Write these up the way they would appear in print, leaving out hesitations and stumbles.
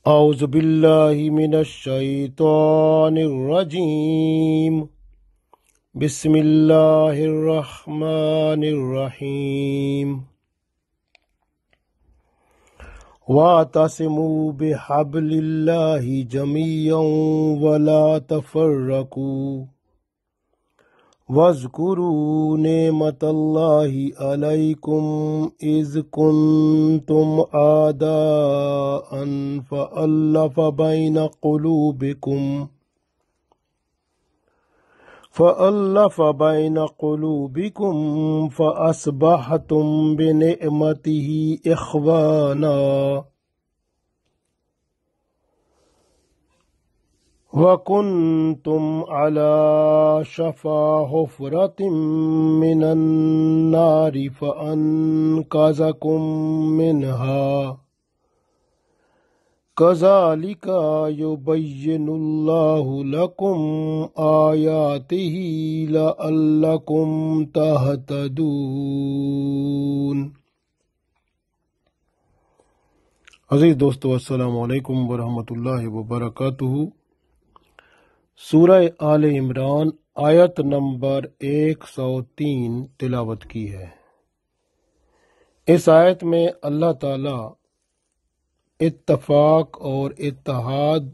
اعوذ باللہ من الشیطان الرجیم بسم اللہ الرحمن الرحیم وَاعْتَصِمُوا بِحَبْلِ اللَّهِ جَمِيعًا وَلَا تَفَرَّقُوا وَاذْكُرُوا نِعْمَةَ اللَّهِ عَلَيْكُمْ إِذْ كُنْتُمْ أَعْدَاءً فَأَلَّفَ بَيْنَ قُلُوبِكُمْ فَأَصْبَحْتُمْ بِنِعْمَتِهِ إِخْوَانًا وَكُنْتُمْ عَلَى شَفَا حُفْرَةٍ مِّنَ النَّارِ فَأَنْقَذَكُم مِّنْهَا كَذَلِكَ يُبَيِّنُ اللَّهُ لَكُمْ آيَاتِهِ لَعَلَّكُمْ تَهْتَدُونَ۔ عزیز دوستو، السلام علیکم ورحمۃ اللہ وبرکاتہ۔ سورہ آل عمران آیت نمبر 103 تلاوت کی ہے۔ اس آیت میں اللہ تعالی اتفاق اور اتحاد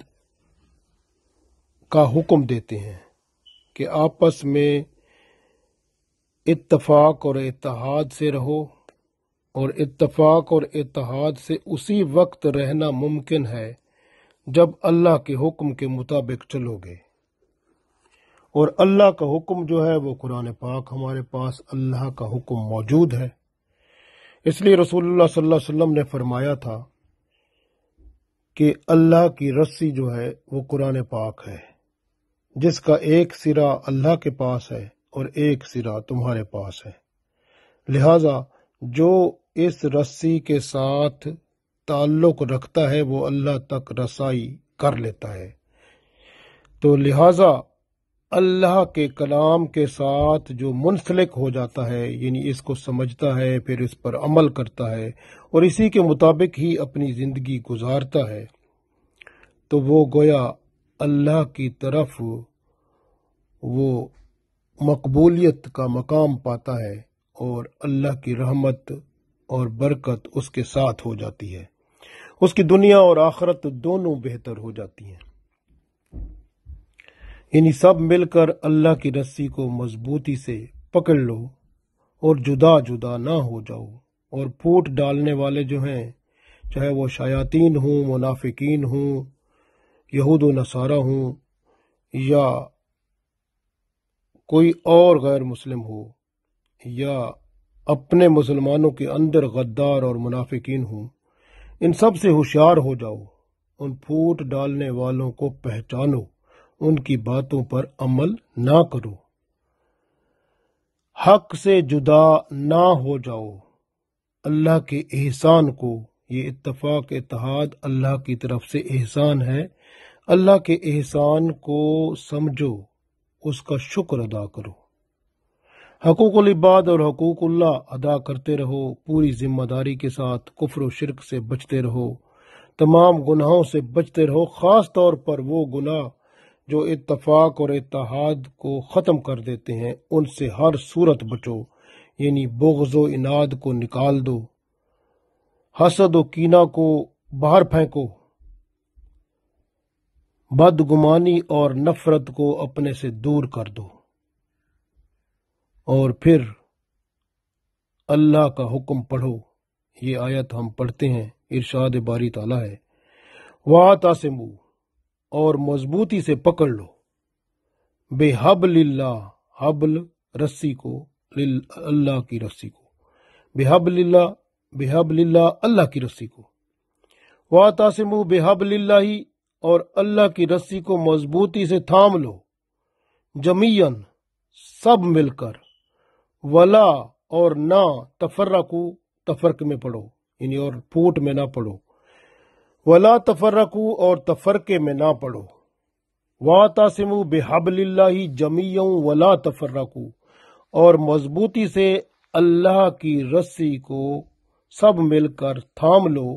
کا حکم دیتے ہیں کہ آپس میں اتفاق اور اتحاد سے رہو، اور اتفاق اور اتحاد سے اسی وقت رہنا ممکن ہے جب اللہ کے حکم کے مطابق چلو گے۔ اور اللہ کا حکم جو ہے وہ قرآن پاک، ہمارے پاس اللہ کا حکم موجود ہے۔ اس لیے رسول اللہ صلی اللہ علیہ وسلم نے فرمایا تھا کہ اللہ کی رسی جو ہے وہ قرآن پاک ہے، جس کا ایک سرا اللہ کے پاس ہے اور ایک سرا تمہارے پاس ہے۔ لہذا جو اس رسی کے ساتھ تعلق رکھتا ہے وہ اللہ تک رسائی کر لیتا ہے۔ تو لہذا اللہ کے کلام کے ساتھ جو منسلک ہو جاتا ہے، یعنی اس کو سمجھتا ہے، پھر اس پر عمل کرتا ہے اور اسی کے مطابق ہی اپنی زندگی گزارتا ہے، تو وہ گویا اللہ کی طرف وہ مقبولیت کا مقام پاتا ہے اور اللہ کی رحمت اور برکت اس کے ساتھ ہو جاتی ہے، اس کی دنیا اور آخرت دونوں بہتر ہو جاتی ہیں۔ یعنی سب مل کر اللہ کی رسی کو مضبوطی سے پکڑ لو اور جدا جدا نہ ہو جاؤ، اور پھوٹ ڈالنے والے جو ہیں، چاہے وہ شیاطین ہوں، منافقین ہوں، یہود و نصارہ ہوں، یا کوئی اور غیر مسلم ہو، یا اپنے مسلمانوں کے اندر غدار اور منافقین ہوں، ان سب سے ہوشیار ہو جاؤ، ان پھوٹ ڈالنے والوں کو پہچانو، ان کی باتوں پر عمل نہ کرو، حق سے جدا نہ ہو جاؤ۔ اللہ کے احسان کو، یہ اتفاق اتحاد اللہ کی طرف سے احسان ہے، اللہ کے احسان کو سمجھو، اس کا شکر ادا کرو، حقوق العباد اور حقوق اللہ ادا کرتے رہو، پوری ذمہ داری کے ساتھ کفر و شرک سے بچتے رہو، تمام گناہوں سے بچتے رہو، خاص طور پر وہ گناہ جو اتفاق اور اتحاد کو ختم کر دیتے ہیں، ان سے ہر صورت بچو، یعنی بغض و عناد کو نکال دو، حسد و کینہ کو باہر پھینکو، بدگمانی اور نفرت کو اپنے سے دور کر دو، اور پھر اللہ کا حکم پڑھو۔ یہ آیت ہم پڑھتے ہیں، ارشاد باری تعالیٰ ہے، وَاعْتَصِمُوا، اور مضبوطی سے پکڑ لو، بِحَبْلِ اللَّهِ، حبل رسی کو، اللہ کی رسی کو، بِحَبْلِ اللَّهِ اللہ کی رسی کو، وَاعْتَصِمُوا بِحَبْلِ اللَّهِ، اور اللہ کی رسی کو مضبوطی سے تھام لو، جمیعاً سب مل کر، ولا اور نہ، تفرقو تفرق میں پڑھو، یعنی اور پھوٹ میں نہ پڑھو، ولا تفرقو اور تفرقے میں نہ پڑھو، وَاعْتَصِمُوا بِحَبْلِ اللَّهِ جَمِيعًا وَلَا تَفَرَّقُوا، اور مضبوطی سے اللہ کی رسی کو سب مل کر تھام لو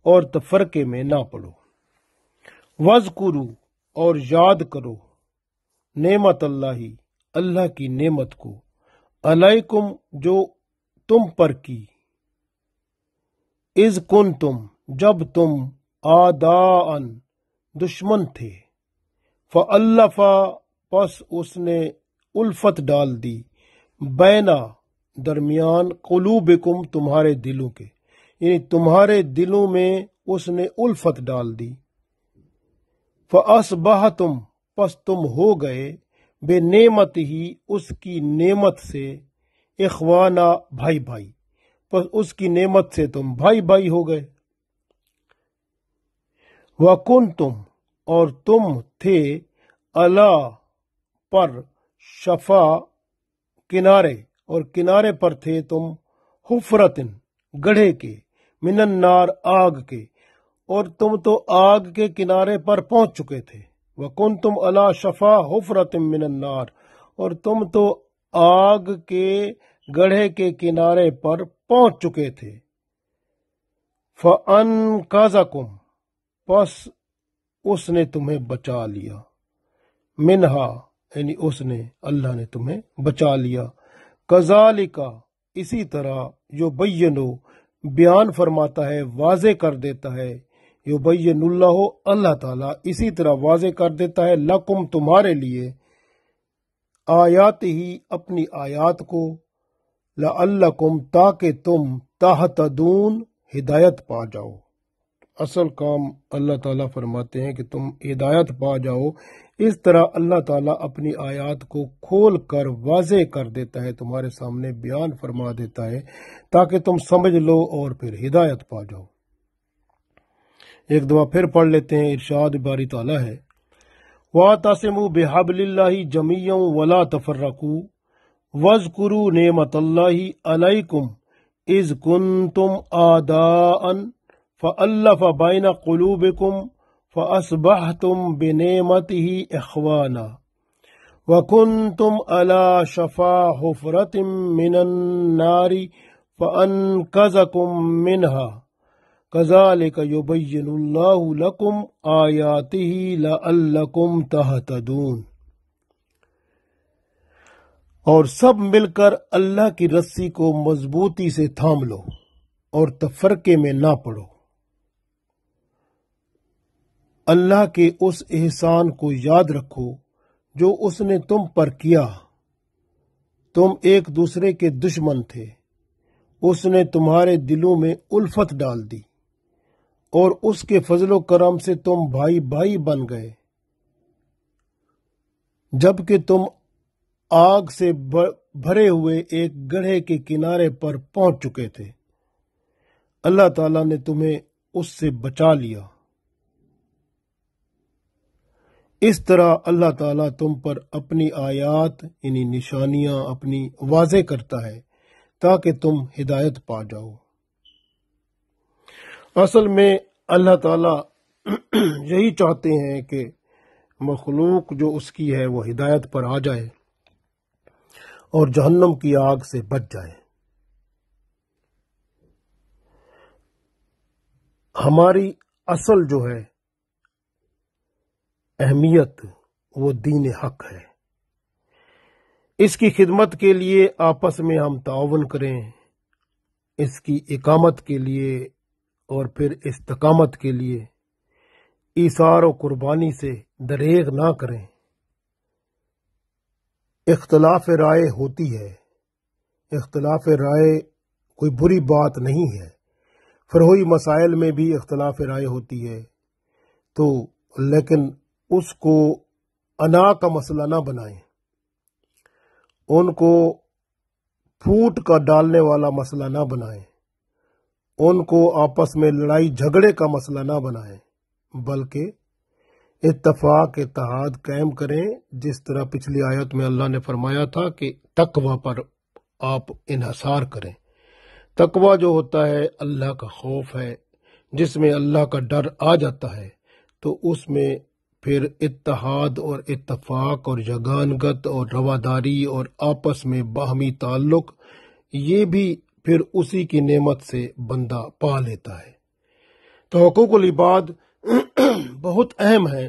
اور تفرقے میں نہ پڑو۔ وذکرو اور یاد کرو نعمت اللہ کی نعمت کو علیکم جو تم پر کی اذ کنتم جب تم اعداءً دشمن تھے فألف پس اس نے الفت ڈال دی بینا درمیان قلوبکم تمہارے دلوں کے، یعنی تمہارے دلوں میں اس نے الفت ڈال دی۔ فَأَصْبَحْتُمْ پس تم ہو گئے بے نعمت ہی اس کی نعمت سے اخوانا بھائی بھائی، پس اس کی نعمت سے تم بھائی بھائی ہو گئے۔ وَكُنْتُمْ اور تم تھے عَلَىٰ پر شفا کنارے، اور کنارے پر تھے تم حفرتن گڑھے کے من النار آگ کے، اور تم تو آگ کے کنارے پر پہنچ چکے تھے۔ وَكُنْتُمْ عَلَىٰ شَفَا حُفْرَةٍ مِّنَ النَّارِ اور تم تو آگ کے گڑھے کے کنارے پر پہنچ چکے تھے۔ فَأَنْقَذَكُمْ پس اس نے تمہیں بچا لیا، منہا یعنی اس نے اللہ نے تمہیں بچا لیا۔ کذالک اسی طرح یبین بیان فرماتا ہے، واضح کر دیتا ہے، یبین اللہ تعالیٰ اسی طرح واضح کر دیتا ہے لکم تمہارے لیے آیات ہی اپنی آیات کو، لعلکم تاکہ تم تہتدون ہدایت پا جاؤ۔ اصل کام اللہ تعالیٰ فرماتے ہیں کہ تم ہدایت پا جاؤ۔ اس طرح اللہ تعالیٰ اپنی آیات کو کھول کر واضح کر دیتا ہے، تمہارے سامنے بیان فرما دیتا ہے تاکہ تم سمجھ لو اور پھر ہدایت پا جاؤ۔ ایک دفعہ پھر پڑھ لیتے ہیں، ارشاد باری تعالیٰ ہے وَاعْتَصِمُوا بِحَبْلِ اللَّهِ جَمِيعًا وَلَا تَفَرَّقُوا وَاذْكُرُوا نِعْمَتَ اللَّهِ عَلَيْكُمْ إِذْ كُنْتُمْ أَعْدَاءً فَأَلَّفَ بَيْنَ قُلُوبِكُمْ فَأَصْبَحْتُمْ بِنِعْمَتِهِ إِخْوَانًا وَكُنْتُمْ عَلَىٰ شَفَا حُفْرَةٍ مِّنَ النَّارِ فَأَنْقَذَكُمْ مِنْهَا كَذَلِكَ يُبَيِّنُ اللَّهُ لَكُمْ آيَاتِهِ لَعَلَّكُمْ تَهْتَدُونَ۔ اور سب مل کر اللہ کی رسی کو مضبوطی سے تھام لو اور تفرقے میں نہ پڑو۔ اللہ کے اس احسان کو یاد رکھو جو اس نے تم پر کیا۔ تم ایک دوسرے کے دشمن تھے، اس نے تمہارے دلوں میں الفت ڈال دی، اور اس کے فضل و کرم سے تم بھائی بھائی بن گئے۔ جبکہ تم آگ سے بھرے ہوئے ایک گڑھے کے کنارے پر پہنچ چکے تھے، اللہ تعالیٰ نے تمہیں اس سے بچا لیا۔ اس طرح اللہ تعالیٰ تم پر اپنی آیات یعنی نشانیاں اپنی واضح کرتا ہے تاکہ تم ہدایت پا جاؤ۔ اصل میں اللہ تعالیٰ یہی چاہتے ہیں کہ مخلوق جو اس کی ہے وہ ہدایت پر آ جائے اور جہنم کی آگ سے بچ جائے۔ ہماری اصل جو ہے اہمیت وہ دین حق ہے۔ اس کی خدمت کے لیے آپس میں ہم تعاون کریں، اس کی اقامت کے لیے اور پھر استقامت کے لیے ایثار و قربانی سے دریغ نہ کریں۔ اختلاف رائے ہوتی ہے، اختلاف رائے کوئی بری بات نہیں ہے، فروعی مسائل میں بھی اختلاف رائے ہوتی ہے، تو لیکن اس کو انا کا مسئلہ نہ بنائیں، ان کو پھوٹ کا ڈالنے والا مسئلہ نہ بنائیں، ان کو آپس میں لڑائی جھگڑے کا مسئلہ نہ بنائیں، بلکہ اتفاق اتحاد قائم کریں، جس طرح پچھلی آیت میں اللہ نے فرمایا تھا کہ تقوی پر آپ انحصار کریں۔ تقوی جو ہوتا ہے اللہ کا خوف ہے، جس میں اللہ کا ڈر آ جاتا ہے تو اس میں پھر اتحاد اور اتفاق اور یگانگت اور رواداری اور آپس میں باہمی تعلق، یہ بھی پھر اسی کی نعمت سے بندہ پا لیتا ہے۔ تو حقوق العباد بہت اہم ہے،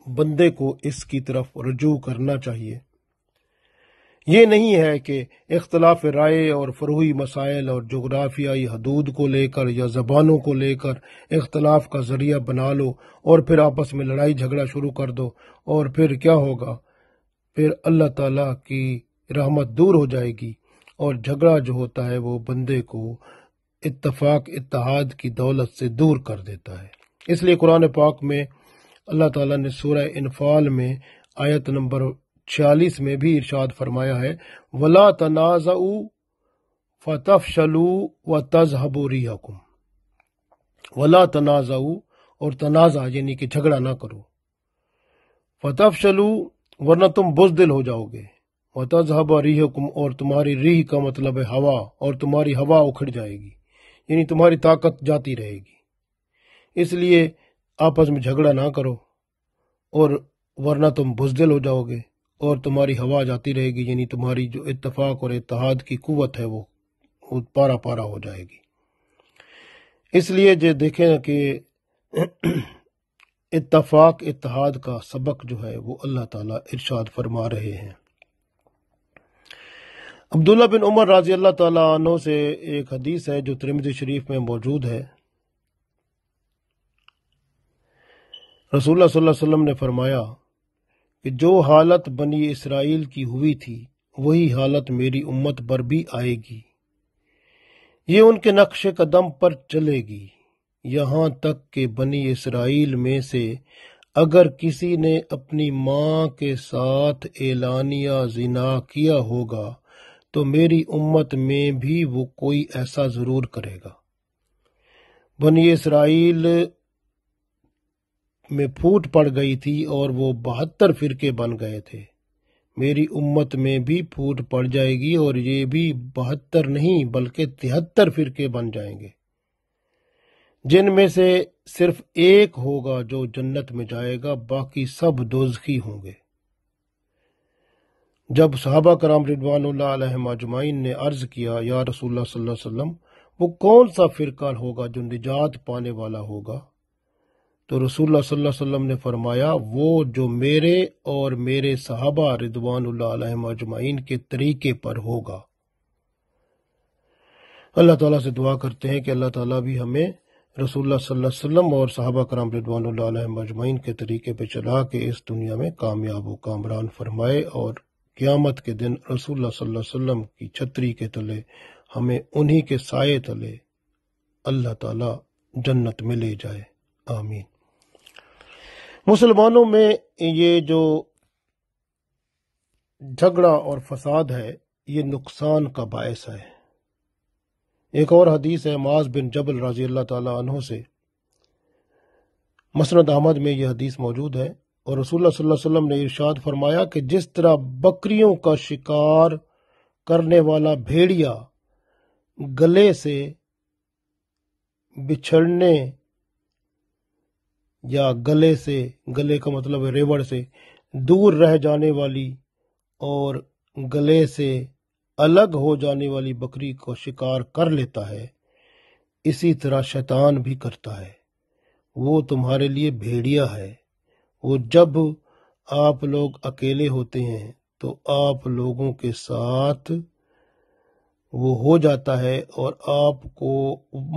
بندے کو اس کی طرف رجوع کرنا چاہیے۔ یہ نہیں ہے کہ اختلاف رائے اور فروعی مسائل اور جغرافیائی حدود کو لے کر یا زبانوں کو لے کر اختلاف کا ذریعہ بنا لو اور پھر آپس میں لڑائی جھگڑا شروع کر دو، اور پھر کیا ہوگا؟ پھر اللہ تعالیٰ کی رحمت دور ہو جائے گی، اور جھگڑا جو ہوتا ہے وہ بندے کو اتفاق اتحاد کی دولت سے دور کر دیتا ہے۔ اس لیے قرآن پاک میں اللہ تعالیٰ نے سورہ انفال میں آیت نمبر 46 میں بھی ارشاد فرمایا ہے، وَلَا تَنَازَعُوا فَتَفْشَلُوا وَتَذْهَبُ رِيحُكُمْ، وَلَا تَنَازَعُوا، اور تنازع یعنی کہ جھگڑا نہ کرو، فَتَفْشَلُوا، ورنہ تم بزدل ہو جاؤ گے، وَتَذْهَبَ رِيحُكُمْ، اور تمہاری ریح کا مطلب ہے ہوا، اور تمہاری ہوا اکھڑ جائے گی، یعنی تمہاری طاقت جاتی رہے گی۔ اس لیے آپس میں جھگڑا نہ کرو، اور ورنہ تم بزدل ہو جاؤ گے اور تمہاری ہوا جاتی رہے گی، یعنی تمہاری جو اتفاق اور اتحاد کی قوت ہے وہ پارا پارا ہو جائے گی۔ اس لیے جو دیکھیں کہ اتفاق اتحاد کا سبق جو ہے وہ اللہ تعالیٰ ارشاد فرما رہے ہیں۔ عبداللہ بن عمر رضی اللہ تعالیٰ عنہ سے ایک حدیث ہے جو ترمذی شریف میں موجود ہے۔ رسول اللہ صلی اللہ علیہ وسلم نے فرمایا کہ جو حالت بنی اسرائیل کی ہوئی تھی وہی حالت میری امت پر بھی آئے گی، یہ ان کے نقش قدم پر چلے گی، یہاں تک کہ بنی اسرائیل میں سے اگر کسی نے اپنی ماں کے ساتھ اعلانیہ زنا کیا ہوگا تو میری امت میں بھی وہ کوئی ایسا ضرور کرے گا۔ بنی اسرائیل میں پھوٹ پڑ گئی تھی اور وہ 72 فرقے بن گئے تھے، میری امت میں بھی پھوٹ پڑ جائے گی اور یہ بھی 72 نہیں بلکہ 73 فرقے بن جائیں گے، جن میں سے صرف ایک ہوگا جو جنت میں جائے گا، باقی سب دوزخی ہوں گے۔ جب صحابہ کرام رضوان اللہ علیہم اجمعین نے عرض کیا، یا رسول اللہ صلی اللہ علیہ وسلم، وہ کون سا فرقہ ہوگا جو نجات پانے والا ہوگا؟ تو رسول اللہ صلی اللہ علیہ وسلم نے فرمایا، وہ جو میرے اور میرے صحابہ رضوان اللہ علیہم اجمعین کے طریقے پر ہوگا۔ اللہ تعالیٰ سے دعا کرتے ہیں کہ اللہ تعالیٰ بھی ہمیں رسول اللہ صلی اللہ علیہ وسلم اور صحابہ کرام رضوان اللہ علیہم اجمعین کے طریقے پہ چلا کے اس دنیا میں کامیاب و کامران فرمائے، اور قیامت کے دن رسول اللہ صلی اللہ علیہ وسلم کی چھتری کے تلے ہمیں انہی کے سائے تلے اللہ تعالیٰ جنت میں لے جائے، آمین۔ مسلمانوں میں یہ جو جھگڑا اور فساد ہے یہ نقصان کا باعث ہے۔ ایک اور حدیث ہے معاذ بن جبل رضی اللہ تعالیٰ عنہ سے، مسند احمد میں یہ حدیث موجود ہے، اور رسول اللہ صلی اللہ علیہ وسلم نے ارشاد فرمایا کہ جس طرح بکریوں کا شکار کرنے والا بھیڑیا گلے سے بچھڑنے یا گلے کا مطلب ہے ریوڑ سے دور رہ جانے والی اور گلے سے الگ ہو جانے والی بکری کو شکار کر لیتا ہے، اسی طرح شیطان بھی کرتا ہے، وہ تمہارے لیے بھیڑیا ہے، وہ جب آپ لوگ اکیلے ہوتے ہیں تو آپ لوگوں کے ساتھ وہ ہو جاتا ہے اور آپ کو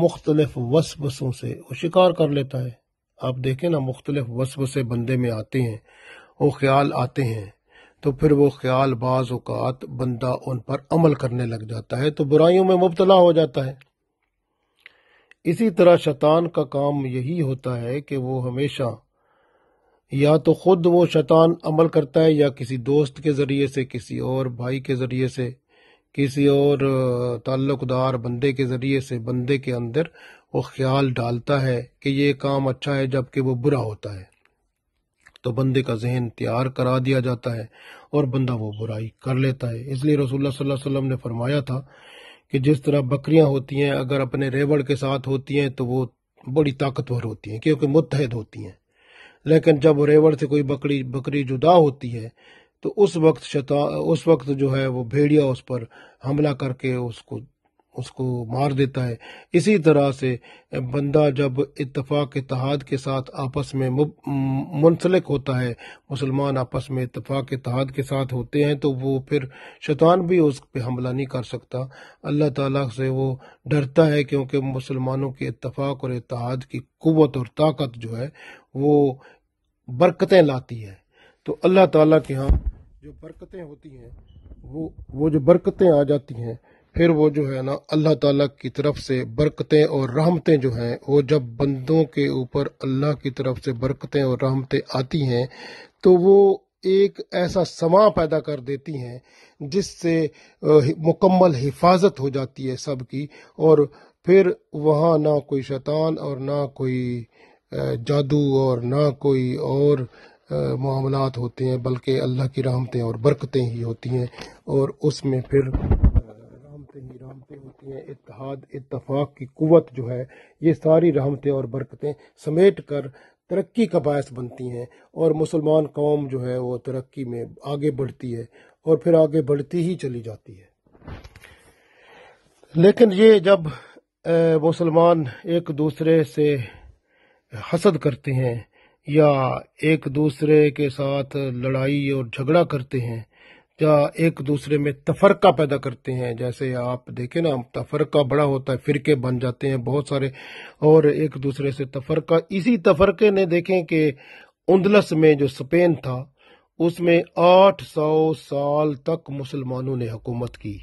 مختلف وسوسوں سے وہ شکار کر لیتا ہے۔ آپ دیکھیں نا، مختلف وسوسے بندے میں آتے ہیں، وہ خیال آتے ہیں، تو پھر وہ خیال بعض اوقات بندہ ان پر عمل کرنے لگ جاتا ہے تو برائیوں میں مبتلا ہو جاتا ہے۔ اسی طرح شیطان کا کام یہی ہوتا ہے کہ وہ ہمیشہ یا تو خود وہ شیطان عمل کرتا ہے یا کسی دوست کے ذریعے سے، کسی اور بھائی کے ذریعے سے، کسی اور تعلق دار بندے کے ذریعے سے بندے کے اندر وہ خیال ڈالتا ہے کہ یہ کام اچھا ہے جبکہ وہ برا ہوتا ہے، تو بندے کا ذہن تیار کرا دیا جاتا ہے اور بندہ وہ برائی کر لیتا ہے۔ اس لیے رسول اللہ صلی اللہ علیہ وسلم نے فرمایا تھا کہ جس طرح بکریاں ہوتی ہیں اگر اپنے ریوڑ کے ساتھ ہوتی ہیں تو وہ بڑی طاقتور ہوتی ہیں کیونکہ متحد ہوتی ہیں، لیکن جب ریوڑ سے کوئی بکری جدا ہوتی ہے تو اس وقت جو ہے وہ بھیڑیا اس پر حملہ کر کے اس کو اس کو مار دیتا ہے۔ اسی طرح سے بندہ جب اتفاق اتحاد کے ساتھ آپس میں منسلک ہوتا ہے، مسلمان آپس میں اتفاق اتحاد کے ساتھ ہوتے ہیں، تو وہ پھر شیطان بھی اس پہ حملہ نہیں کر سکتا۔ اللہ تعالیٰ سے وہ ڈرتا ہے، کیونکہ مسلمانوں کے اتفاق اور اتحاد کی قوت اور طاقت جو ہے وہ برکتیں لاتی ہے۔ تو اللہ تعالیٰ کے ہاں جو برکتیں ہوتی ہیں، وہ جو برکتیں آ جاتی ہیں، پھر وہ جو ہے نا اللہ تعالیٰ کی طرف سے برکتیں اور رحمتیں جو ہیں، وہ جب بندوں کے اوپر اللہ کی طرف سے برکتیں اور رحمتیں آتی ہیں تو وہ ایک ایسا سماں پیدا کر دیتی ہیں جس سے مکمل حفاظت ہو جاتی ہے سب کی، اور پھر وہاں نہ کوئی شیطان اور نہ کوئی جادو اور نہ کوئی اور معاملات ہوتے ہیں، بلکہ اللہ کی رحمتیں اور برکتیں ہی ہوتی ہیں، اور اس میں پھر رحمتیں ہوتی ہیں۔ اتحاد اتفاق کی قوت جو ہے، یہ ساری رحمتیں اور برکتیں سمیٹ کر ترقی کا باعث بنتی ہیں، اور مسلمان قوم جو ہے وہ ترقی میں آگے بڑھتی ہے، اور پھر آگے بڑھتی ہی چلی جاتی ہے۔ لیکن یہ جب مسلمان ایک دوسرے سے حسد کرتے ہیں یا ایک دوسرے کے ساتھ لڑائی اور جھگڑا کرتے ہیں، یا ایک دوسرے میں تفرقہ پیدا کرتے ہیں، جیسے آپ دیکھیں نا تفرقہ بڑا ہوتا ہے، فرقے بن جاتے ہیں بہت سارے، اور ایک دوسرے سے تفرقہ، اسی تفرقے نے دیکھیں کہ اندلس میں جو اسپین تھا، اس میں 800 سال تک مسلمانوں نے حکومت کی،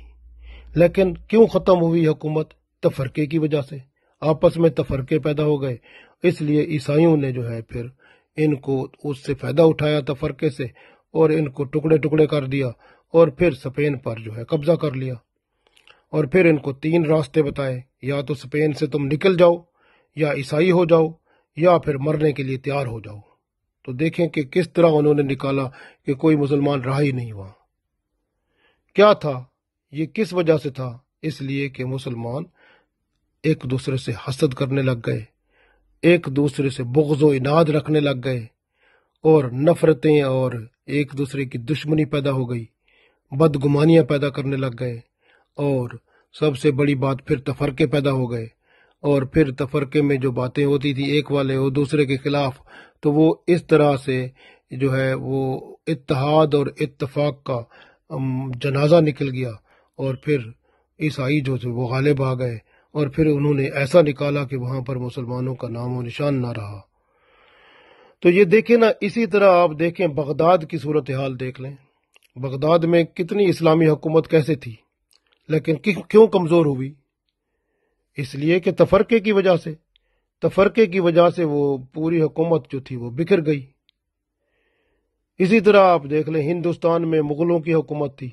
لیکن کیوں ختم ہوئی حکومت؟ تفرقے کی وجہ سے، آپس میں تفرقے پیدا ہو گئے، اس لیے عیسائیوں نے جو ہے پھر ان کو اس سے فائدہ اٹھایا تفرقے سے، اور ان کو ٹکڑے ٹکڑے کر دیا، اور پھر اسپین پر جو ہے قبضہ کر لیا، اور پھر ان کو 3 راستے بتائے، یا تو اسپین سے تم نکل جاؤ، یا عیسائی ہو جاؤ، یا پھر مرنے کے لیے تیار ہو جاؤ۔ تو دیکھیں کہ کس طرح انہوں نے نکالا کہ کوئی مسلمان رہا ہی نہیں وہاں۔ کیا تھا یہ؟ کس وجہ سے تھا؟ اس لیے کہ مسلمان ایک دوسرے سے حسد کرنے لگ گئے، ایک دوسرے سے بغض و عناد رکھنے لگ گئے، اور نفرتیں اور ایک دوسرے کی دشمنی پیدا ہو گئی، بدگمانیاں پیدا کرنے لگ گئے، اور سب سے بڑی بات پھر تفرقے پیدا ہو گئے، اور پھر تفرقے میں جو باتیں ہوتی تھی ایک والے وہ دوسرے کے خلاف، تو وہ اس طرح سے جو ہے وہ اتحاد اور اتفاق کا جنازہ نکل گیا، اور پھر عیسائی جو تھے وہ غالب آ گئے، اور پھر انہوں نے ایسا نکالا کہ وہاں پر مسلمانوں کا نام و نشان نہ رہا۔ تو یہ دیکھیں نا، اسی طرح آپ دیکھیں بغداد کی صورتحال دیکھ لیں، بغداد میں کتنی اسلامی حکومت کیسے تھی، لیکن کیوں کمزور ہوئی؟ اس لیے کہ تفرقے کی وجہ سے، تفرقے کی وجہ سے وہ پوری حکومت جو تھی وہ بکھر گئی۔ اسی طرح آپ دیکھ لیں ہندوستان میں مغلوں کی حکومت تھی،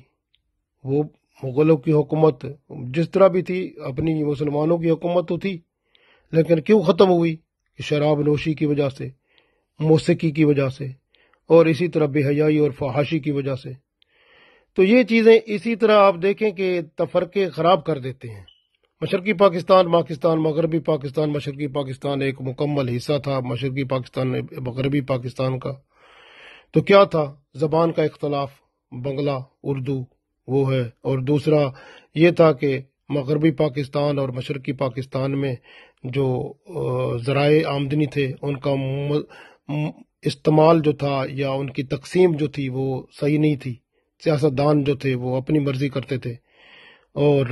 وہ مغلوں کی حکومت جس طرح بھی تھی، اپنی مسلمانوں کی حکومت تو تھی، لیکن کیوں ختم ہوئی؟ کہ شراب نوشی کی وجہ سے، موسیقی کی وجہ سے، اور اسی طرح بے حیائی اور فحاشی کی وجہ سے۔ تو یہ چیزیں اسی طرح آپ دیکھیں کہ تفرقے خراب کر دیتے ہیں۔ مشرقی پاکستان، مغربی پاکستان، مشرقی پاکستان ایک مکمل حصہ تھا مشرقی پاکستان مغربی پاکستان کا، تو کیا تھا؟ زبان کا اختلاف، بنگلہ اردو وہ ہے، اور دوسرا یہ تھا کہ مغربی پاکستان اور مشرقی پاکستان میں جو ذرائع آمدنی تھے ان کا استعمال جو تھا یا ان کی تقسیم جو تھی وہ صحیح نہیں تھی، سیاستدان جو تھے وہ اپنی مرضی کرتے تھے، اور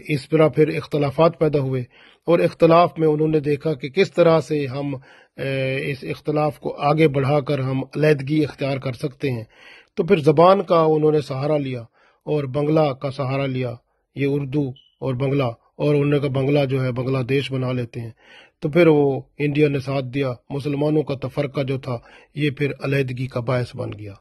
اس طرح پھر اختلافات پیدا ہوئے، اور اختلاف میں انہوں نے دیکھا کہ کس طرح سے ہم اس اختلاف کو آگے بڑھا کر ہم علیحدگی اختیار کر سکتے ہیں۔ تو پھر زبان کا انہوں نے سہارا لیا، اور بنگلہ کا سہارا لیا، یہ اردو اور بنگلہ، اور انہوں نے کہا بنگلہ جو ہے بنگلہ دیش بنا لیتے ہیں۔ تو پھر وہ انڈیا نے ساتھ دیا، مسلمانوں کا تفرقہ جو تھا یہ پھر علیحدگی کا باعث بن گیا۔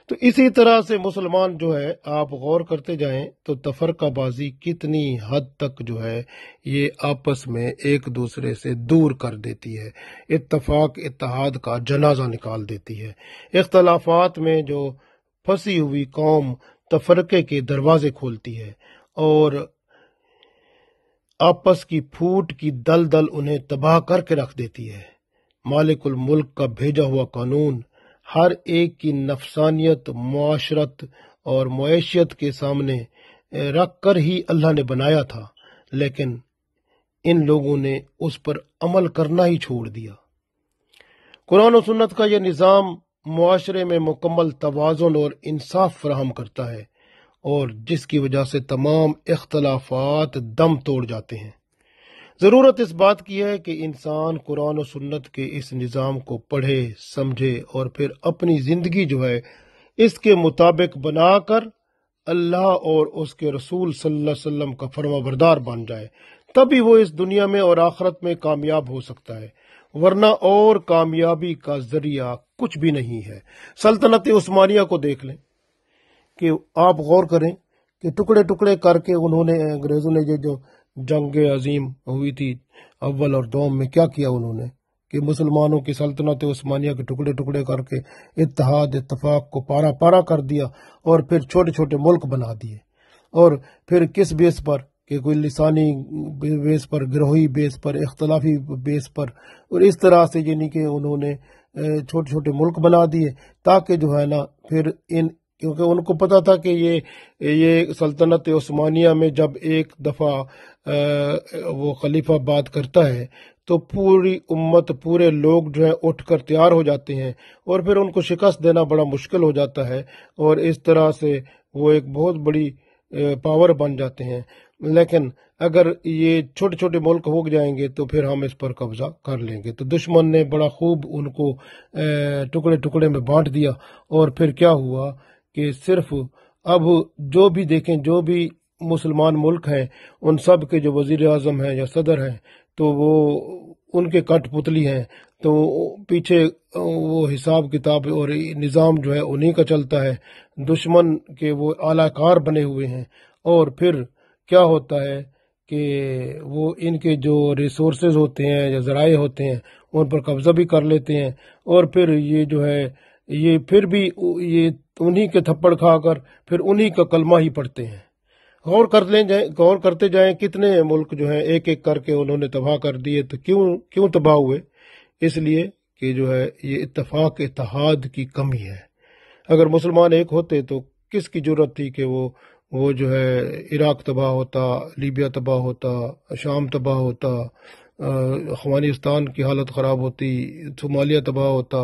تو اسی طرح سے مسلمان جو ہے، آپ غور کرتے جائیں تو تفرقہ بازی کتنی حد تک جو ہے یہ آپس میں ایک دوسرے سے دور کر دیتی ہے، اتفاق اتحاد کا جنازہ نکال دیتی ہے۔ اختلافات میں جو پھنسی ہوئی قوم تفرقے کے دروازے کھولتی ہے، اور آپس کی پھوٹ کی دلدل انہیں تباہ کر کے رکھ دیتی ہے۔ مالک الملک کا بھیجا ہوا قانون ہر ایک کی نفسانیت، معاشرت اور معیشت کے سامنے رکھ کر ہی اللہ نے بنایا تھا، لیکن ان لوگوں نے اس پر عمل کرنا ہی چھوڑ دیا۔ قرآن و سنت کا یہ نظام معاشرے میں مکمل توازن اور انصاف فراہم کرتا ہے، اور جس کی وجہ سے تمام اختلافات دم توڑ جاتے ہیں۔ ضرورت اس بات کی ہے کہ انسان قرآن و سنت کے اس نظام کو پڑھے، سمجھے اور پھر اپنی زندگی جو ہے اس کے مطابق بنا کر اللہ اور اس کے رسول صلی اللہ علیہ وسلم کا فرما بردار بن جائے، تبھی وہ اس دنیا میں اور آخرت میں کامیاب ہو سکتا ہے، ورنہ اور کامیابی کا ذریعہ کچھ بھی نہیں ہے۔ سلطنت عثمانیہ کو دیکھ لیں کہ آپ غور کریں کہ ٹکڑے ٹکڑے کر کے انہوں نے، انگریزوں نے یہ جو جنگ عظیم ہوئی تھی اول اور دوم میں، کیا کیا انہوں نے کہ مسلمانوں کی سلطنت عثمانیہ کے ٹکڑے ٹکڑے کر کے اتحاد اتفاق کو پارا پارا کر دیا، اور پھر چھوٹے چھوٹے ملک بنا دیے، اور پھر کس بیس پر کہ کوئی لسانی بیس پر، گروہی بیس پر، اختلافی بیس پر، اور اس طرح سے یعنی کہ انہوں نے چھوٹے چھوٹے ملک بنا دیے، تاکہ جو ہے نا پھر کیونکہ ان کو پتا تھا کہ یہ سلطنت عثمانیہ میں جب ایک دفعہ وہ خلیفہ بات کرتا ہے تو پوری امت، پورے لوگ جو ہیں اٹھ کر تیار ہو جاتے ہیں، اور پھر ان کو شکست دینا بڑا مشکل ہو جاتا ہے، اور اس طرح سے وہ ایک بہت بڑی پاور بن جاتے ہیں۔ لیکن اگر یہ چھوٹے چھوٹے ملک ہو جائیں گے تو پھر ہم اس پر قبضہ کر لیں گے۔ تو دشمن نے بڑا خوب ان کو ٹکڑے ٹکڑے میں بانٹ دیا، اور پھر کیا ہوا کہ صرف اب جو بھی دیکھیں، جو بھی مسلمان ملک ہیں، ان سب کے جو وزیر اعظم ہیں یا صدر ہیں تو وہ ان کے کٹ پتلی ہیں، تو پیچھے وہ حساب کتاب اور نظام جو ہے انہی کا چلتا ہے، دشمن کے وہ اعلی کار بنے ہوئے ہیں۔ اور پھر کیا ہوتا ہے کہ وہ ان کے جو ریسورسز ہوتے ہیں یا ذرائع ہوتے ہیں ان پر قبضہ بھی کر لیتے ہیں، اور پھر یہ جو ہے یہ پھر بھی یہ انہی کے تھپڑ کھا کر پھر انہی کا کلمہ ہی پڑھتے ہیں۔ غور کرتے جائیں کتنے ملک جو ہیں ایک ایک کر کے انہوں نے تباہ کر دیے۔ تو کیوں تباہ ہوئے؟ اس لیے کہ جو ہے یہ اتفاق اتحاد کی کمی ہے۔ اگر مسلمان ایک ہوتے تو کس کی جرت تھی کہ وہ جو ہے عراق تباہ ہوتا، لیبیا تباہ ہوتا، شام تباہ ہوتا، افغانستان کی حالت خراب ہوتی، صومالیہ تباہ ہوتا۔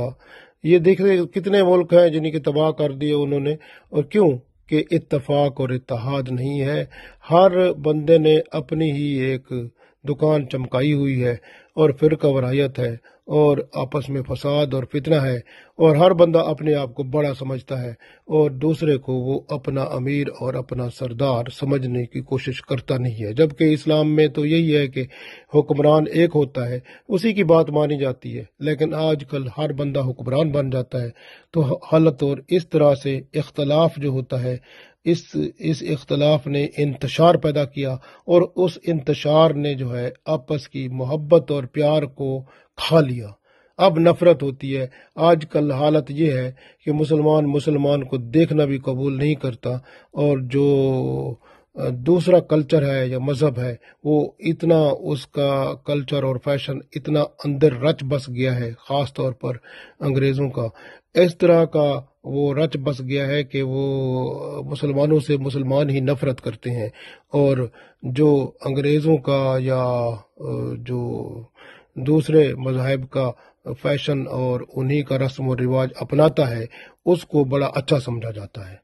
یہ دیکھتے کتنے ملک ہیں جنہیں کہ تباہ کر دیے انہوں نے، اور کیوں کہ اتفاق اور اتحاد نہیں ہے۔ ہر بندے نے اپنی ہی ایک دکان چمکائی ہوئی ہے، اور فرقہ وارایت ہے، اور آپس میں فساد اور فتنہ ہے، اور ہر بندہ اپنے آپ کو بڑا سمجھتا ہے، اور دوسرے کو وہ اپنا امیر اور اپنا سردار سمجھنے کی کوشش کرتا نہیں ہے۔ جبکہ اسلام میں تو یہی ہے کہ حکمران ایک ہوتا ہے، اسی کی بات مانی جاتی ہے، لیکن آج کل ہر بندہ حکمران بن جاتا ہے۔ تو حالت اور اس طرح سے اختلاف جو ہوتا ہے، اس اختلاف نے انتشار پیدا کیا، اور اس انتشار نے جو ہے آپس کی محبت اور پیار کو کھا لیا۔ اب نفرت ہوتی ہے۔ آج کل حالت یہ ہے کہ مسلمان کو دیکھنا بھی قبول نہیں کرتا، اور جو دوسرا کلچر ہے یا مذہب ہے وہ اتنا، اس کا کلچر اور فیشن اتنا اندر رچ بس گیا ہے، خاص طور پر انگریزوں کا اس طرح کا وہ رچ بس گیا ہے کہ وہ مسلمانوں سے مسلمان ہی نفرت کرتے ہیں، اور جو انگریزوں کا یا جو دوسرے مذاہب کا فیشن اور انہی کا رسم و رواج اپناتا ہے اس کو بڑا اچھا سمجھا جاتا ہے۔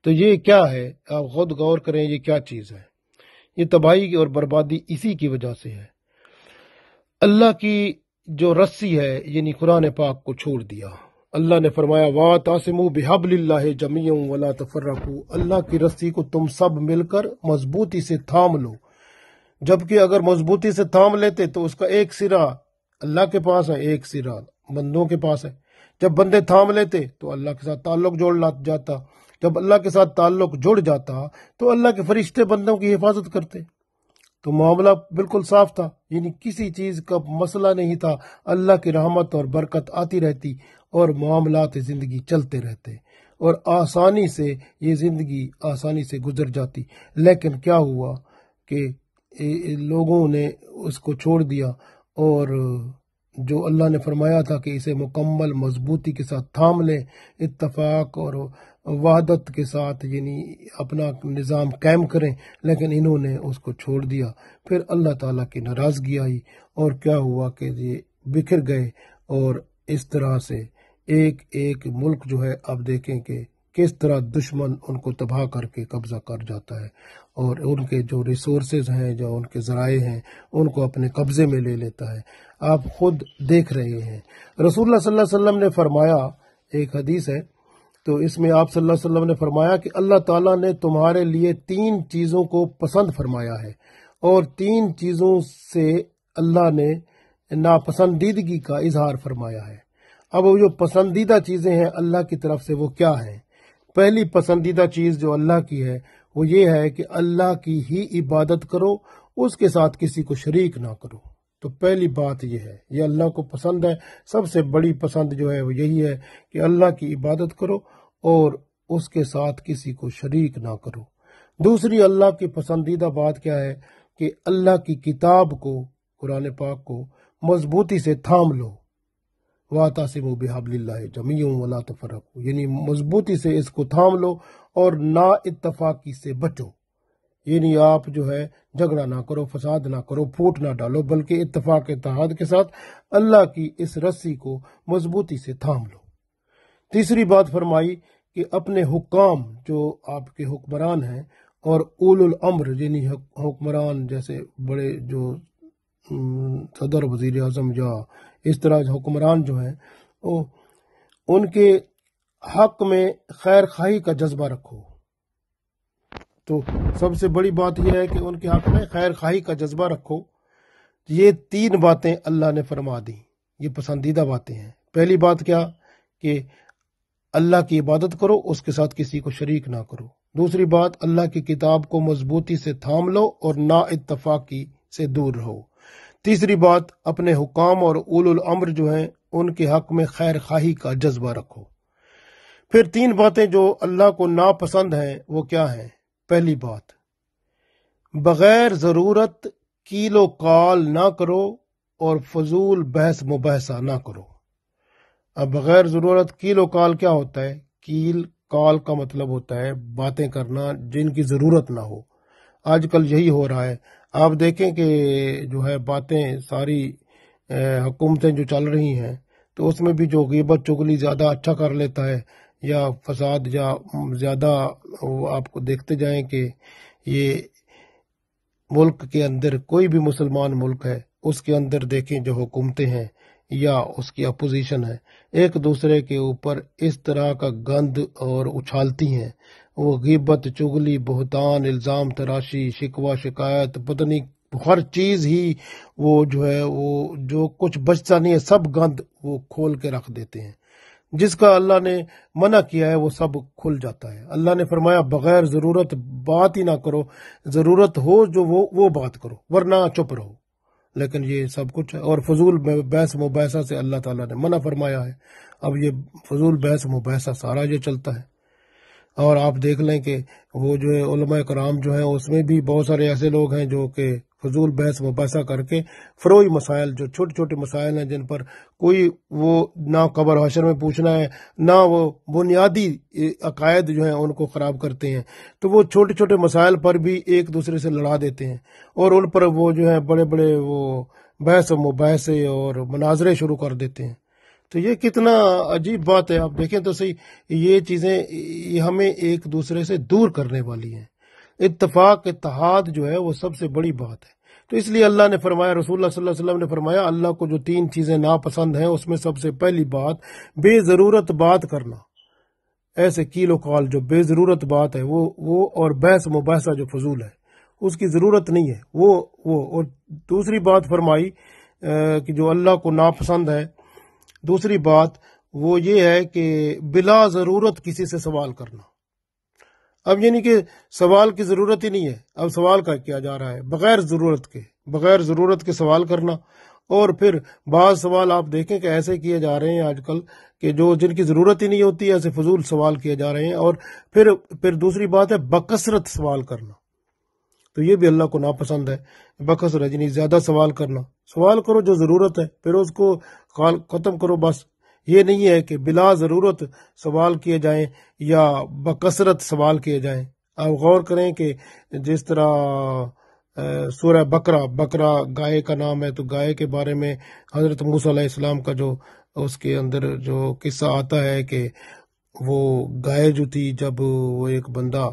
تو یہ کیا ہے؟ آپ خود غور کریں، یہ کیا چیز ہے؟ یہ تباہی اور بربادی اسی کی وجہ سے ہے۔ اللہ کی جو رسی ہے یعنی قرآن پاک کو چھوڑ دیا۔ اللہ نے فرمایا وَاعْتَصِمُوا بِحَبْلِ اللَّهِ جَمِيعًا وَلَا تَفَرَّقُوا، اللہ کی رسی کو تم سب مل کر مضبوطی سے تھام لو۔ جبکہ اگر مضبوطی سے تھام لیتے تو اس کا ایک سرا اللہ کے پاس ہے، ایک سرا بندوں کے پاس ہے۔ جب بندے تھام لیتے تو اللہ کے ساتھ تعلق جوڑ جاتا، جب اللہ کے ساتھ تعلق جڑ جاتا تو اللہ کے فرشتے بندوں کی حفاظت کرتے، تو معاملہ بالکل صاف تھا، یعنی کسی چیز کا مسئلہ نہیں تھا، اللہ کی رحمت اور برکت آتی رہتی اور معاملات زندگی چلتے رہتے، اور آسانی سے یہ زندگی آسانی سے گزر جاتی۔ لیکن کیا ہوا کہ لوگوں نے اس کو چھوڑ دیا، اور جو اللہ نے فرمایا تھا کہ اسے مکمل مضبوطی کے ساتھ تھام لیں، اتفاق اور وحدت کے ساتھ یعنی اپنا نظام قائم کریں، لیکن انہوں نے اس کو چھوڑ دیا۔ پھر اللہ تعالیٰ کی ناراضگی آئی اور کیا ہوا کہ یہ بکھر گئے، اور اس طرح سے ایک ایک ملک جو ہے اب دیکھیں کہ کس طرح دشمن ان کو تباہ کر کے قبضہ کر جاتا ہے، اور ان کے جو ریسورسز ہیں، جو ان کے ذرائع ہیں، ان کو اپنے قبضے میں لے لیتا ہے۔ آپ خود دیکھ رہے ہیں۔ رسول اللہ صلی اللہ علیہ وسلم نے فرمایا، ایک حدیث ہے تو اس میں آپ صلی اللہ علیہ وسلم نے فرمایا کہ اللہ تعالیٰ نے تمہارے لیے 3 چیزوں کو پسند فرمایا ہے، اور 3 چیزوں سے اللہ نے ناپسندیدگی کا اظہار فرمایا ہے۔ اب وہ جو پسندیدہ چیزیں ہیں اللہ کی طرف سے وہ کیا ہیں؟ پہلی پسندیدہ چیز جو اللہ کی ہے وہ یہ ہے کہ اللہ کی ہی عبادت کرو، اس کے ساتھ کسی کو شریک نہ کرو۔ تو پہلی بات یہ ہے، یہ اللہ کو پسند ہے۔ سب سے بڑی پسند جو ہے وہ یہی ہے کہ اللہ کی عبادت کرو اور اس کے ساتھ کسی کو شریک نہ کرو۔ دوسری اللہ کی پسندیدہ بات کیا ہے کہ اللہ کی کتاب کو، قرآن پاک کو مضبوطی سے تھام لو۔ وَاعْتَصِمُوا بِحَبْلِ اللَّهِ جَمِيعًا وَلَا تَفَرَّقُوا، یعنی مضبوطی سے اس کو تھام لو اور نا اتفاقی سے بچو، یعنی آپ جو ہے جھگڑا نہ کرو، فساد نہ کرو، پھوٹ نہ ڈالو، بلکہ اتفاق اتحاد کے ساتھ اللہ کی اس رسی کو مضبوطی سے تھام لو۔ تیسری بات فرمائی کہ اپنے حکام جو آپ کے حکمران ہیں اور اولو الامر یعنی حکمران جیسے بڑے جو صدر، وزیر اعظم یا اس طرح حکمران جو ہیں، ان کے حق میں خیر خواہی کا جذبہ رکھو۔ تو سب سے بڑی بات یہ ہے کہ ان کے حق میں خیر خواہی کا جذبہ رکھو۔ یہ 3 باتیں اللہ نے فرما دی، یہ پسندیدہ باتیں ہیں۔ پہلی بات کیا کہ اللہ کی عبادت کرو، اس کے ساتھ کسی کو شریک نہ کرو۔ دوسری بات اللہ کی کتاب کو مضبوطی سے تھام لو اور نا اتفاقی سے دور رہو۔ تیسری بات اپنے حکام اور اولو الامر جو ہیں ان کے حق میں خیر خواہی کا جذبہ رکھو۔ پھر 3 باتیں جو اللہ کو ناپسند ہیں وہ کیا ہیں؟ پہلی بات، بغیر ضرورت کیل و کال نہ کرو اور فضول بحث مباحثہ نہ کرو۔ اب بغیر ضرورت کیل و کال کیا ہوتا ہے؟ کیل کال کا مطلب ہوتا ہے باتیں کرنا جن کی ضرورت نہ ہو۔ آج کل یہی ہو رہا ہے۔ آپ دیکھیں کہ جو ہے باتیں ساری حکومتیں جو چل رہی ہیں تو اس میں بھی جو غیبت چغلی زیادہ اچھا کر لیتا ہے یا فساد یا زیادہ، آپ کو دیکھتے جائیں کہ یہ ملک کے اندر کوئی بھی مسلمان ملک ہے اس کے اندر دیکھیں جو حکومتیں ہیں یا اس کی اپوزیشن ہے ایک دوسرے کے اوپر اس طرح کا گند اور اچھالتی ہیں، وہ غیبت چغلی بہتان الزام تراشی شکوہ شکایت پتہ نہیں ہر چیز ہی وہ جو ہے وہ جو کچھ بچتا نہیں ہے سب گند وہ کھول کے رکھ دیتے ہیں۔ جس کا اللہ نے منع کیا ہے وہ سب کھل جاتا ہے۔ اللہ نے فرمایا بغیر ضرورت بات ہی نہ کرو، ضرورت ہو جو وہ بات کرو ورنہ چپ رہو، لیکن یہ سب کچھ ہے۔ اور فضول بحث مباحثہ سے اللہ تعالیٰ نے منع فرمایا ہے۔ اب یہ فضول بحث مباحثہ سارا یہ چلتا ہے، اور آپ دیکھ لیں کہ وہ جو ہے علماء کرام جو ہیں اس میں بھی بہت سارے ایسے لوگ ہیں جو کہ فضول بحث مباحثہ کر کے فروئی مسائل جو چھوٹے چھوٹے مسائل ہیں جن پر کوئی وہ نہ قبر حشر میں پوچھنا ہے نہ وہ بنیادی عقائد جو ہیں ان کو خراب کرتے ہیں، تو وہ چھوٹے چھوٹے مسائل پر بھی ایک دوسرے سے لڑا دیتے ہیں اور ان پر وہ جو ہے بڑے بڑے وہ بحث و مباحثے اور مناظرے شروع کر دیتے ہیں۔ تو یہ کتنا عجیب بات ہے۔ آپ دیکھیں تو صحیح، یہ چیزیں یہ ہمیں ایک دوسرے سے دور کرنے والی ہیں۔ اتفاق اتحاد جو ہے وہ سب سے بڑی بات ہے۔ تو اس لیے اللہ نے فرمایا، رسول اللہ صلی اللہ علیہ وسلم نے فرمایا، اللہ کو جو 3 چیزیں ناپسند ہیں اس میں سب سے پہلی بات بے ضرورت بات کرنا، ایسے کیل و کال جو بے ضرورت بات ہے وہ اور بحث مباحثہ جو فضول ہے اس کی ضرورت نہیں ہے وہ اور دوسری بات فرمائی کہ جو اللہ کو ناپسند ہے، دوسری بات وہ یہ ہے کہ بلا ضرورت کسی سے سوال کرنا۔ اب یعنی کہ سوال کی ضرورت ہی نہیں ہے، اب سوال کا کیا جا رہا ہے بغیر ضرورت کے سوال کرنا۔ اور پھر بعض سوال آپ دیکھیں کہ ایسے کیے جا رہے ہیں آج کل کہ جن کی ضرورت ہی نہیں ہوتی، ایسے فضول سوال کیے جا رہے ہیں۔ اور پھر دوسری بات ہے بکثرت سوال کرنا، تو یہ بھی اللہ کو ناپسند ہے۔ بکثرت یعنی زیادہ سوال کرنا، سوال کرو جو ضرورت ہے پھر اس کو ختم کرو بس، یہ نہیں ہے کہ بلا ضرورت سوال کیے جائیں یا بکثرت سوال کیے جائیں۔ آپ غور کریں کہ جس طرح سورہ بقرہ گائے کا نام ہے، تو گائے کے بارے میں حضرت موسیٰ علیہ السلام کا جو اس کے اندر جو قصہ آتا ہے کہ وہ گائے جو تھی، جب وہ ایک بندہ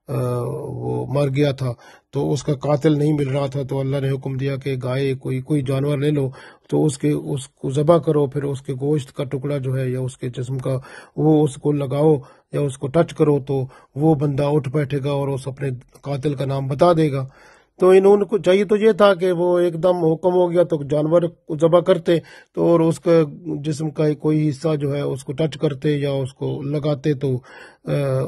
وہ مر گیا تھا تو اس کا قاتل نہیں مل رہا تھا، تو اللہ نے حکم دیا کہ گائے کوئی جانور لے لو، تو اس کو ذبح کرو، پھر اس کے گوشت کا ٹکڑا جو ہے یا اس کے جسم کا وہ اس کو لگاؤ یا اس کو ٹچ کرو، تو وہ بندہ اٹھ بیٹھے گا اور اس اپنے قاتل کا نام بتا دے گا۔ تو انہوں کو چاہیے تو یہ تھا کہ وہ ایک دم حکم ہو گیا تو جانور کو ذبح کرتے، تو اور اس کا جسم کا کوئی حصہ جو ہے اس کو ٹچ کرتے یا اس کو لگاتے تو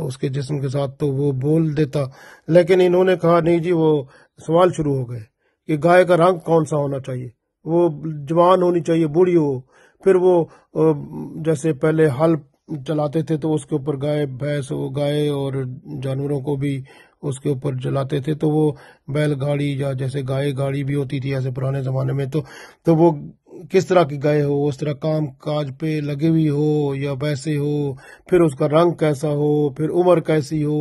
اس کے جسم کے ساتھ، تو وہ بول دیتا۔ لیکن انہوں نے کہا نہیں جی، وہ سوال شروع ہو گئے کہ گائے کا رنگ کون سا ہونا چاہیے، وہ جوان ہونی چاہیے، بوڑھی ہو۔ پھر وہ جیسے پہلے ہل چلاتے تھے تو اس کے اوپر گائے اور جانوروں کو بھی اس کے اوپر جلاتے تھے، تو وہ بیل گاڑی یا جیسے گائے گاڑی بھی ہوتی تھی ایسے پرانے زمانے میں، تو وہ کس طرح کی گائے ہو، اس طرح کام کاج پہ لگی ہوئی ہو یا ویسے ہو، پھر اس کا رنگ کیسا ہو، پھر عمر کیسی ہو،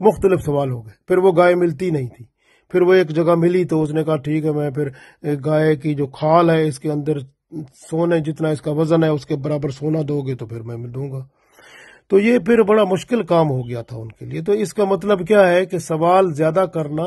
مختلف سوال ہو گئے۔ پھر وہ گائے ملتی نہیں تھی، پھر وہ ایک جگہ ملی تو اس نے کہا ٹھیک ہے، میں پھر گائے کی جو کھال ہے اس کے اندر سونے جتنا اس کا وزن ہے اس کے برابر سونا دو گے تو پھر میں دوں گا۔ تو یہ پھر بڑا مشکل کام ہو گیا تھا ان کے لیے۔ تو اس کا مطلب کیا ہے کہ سوال زیادہ کرنا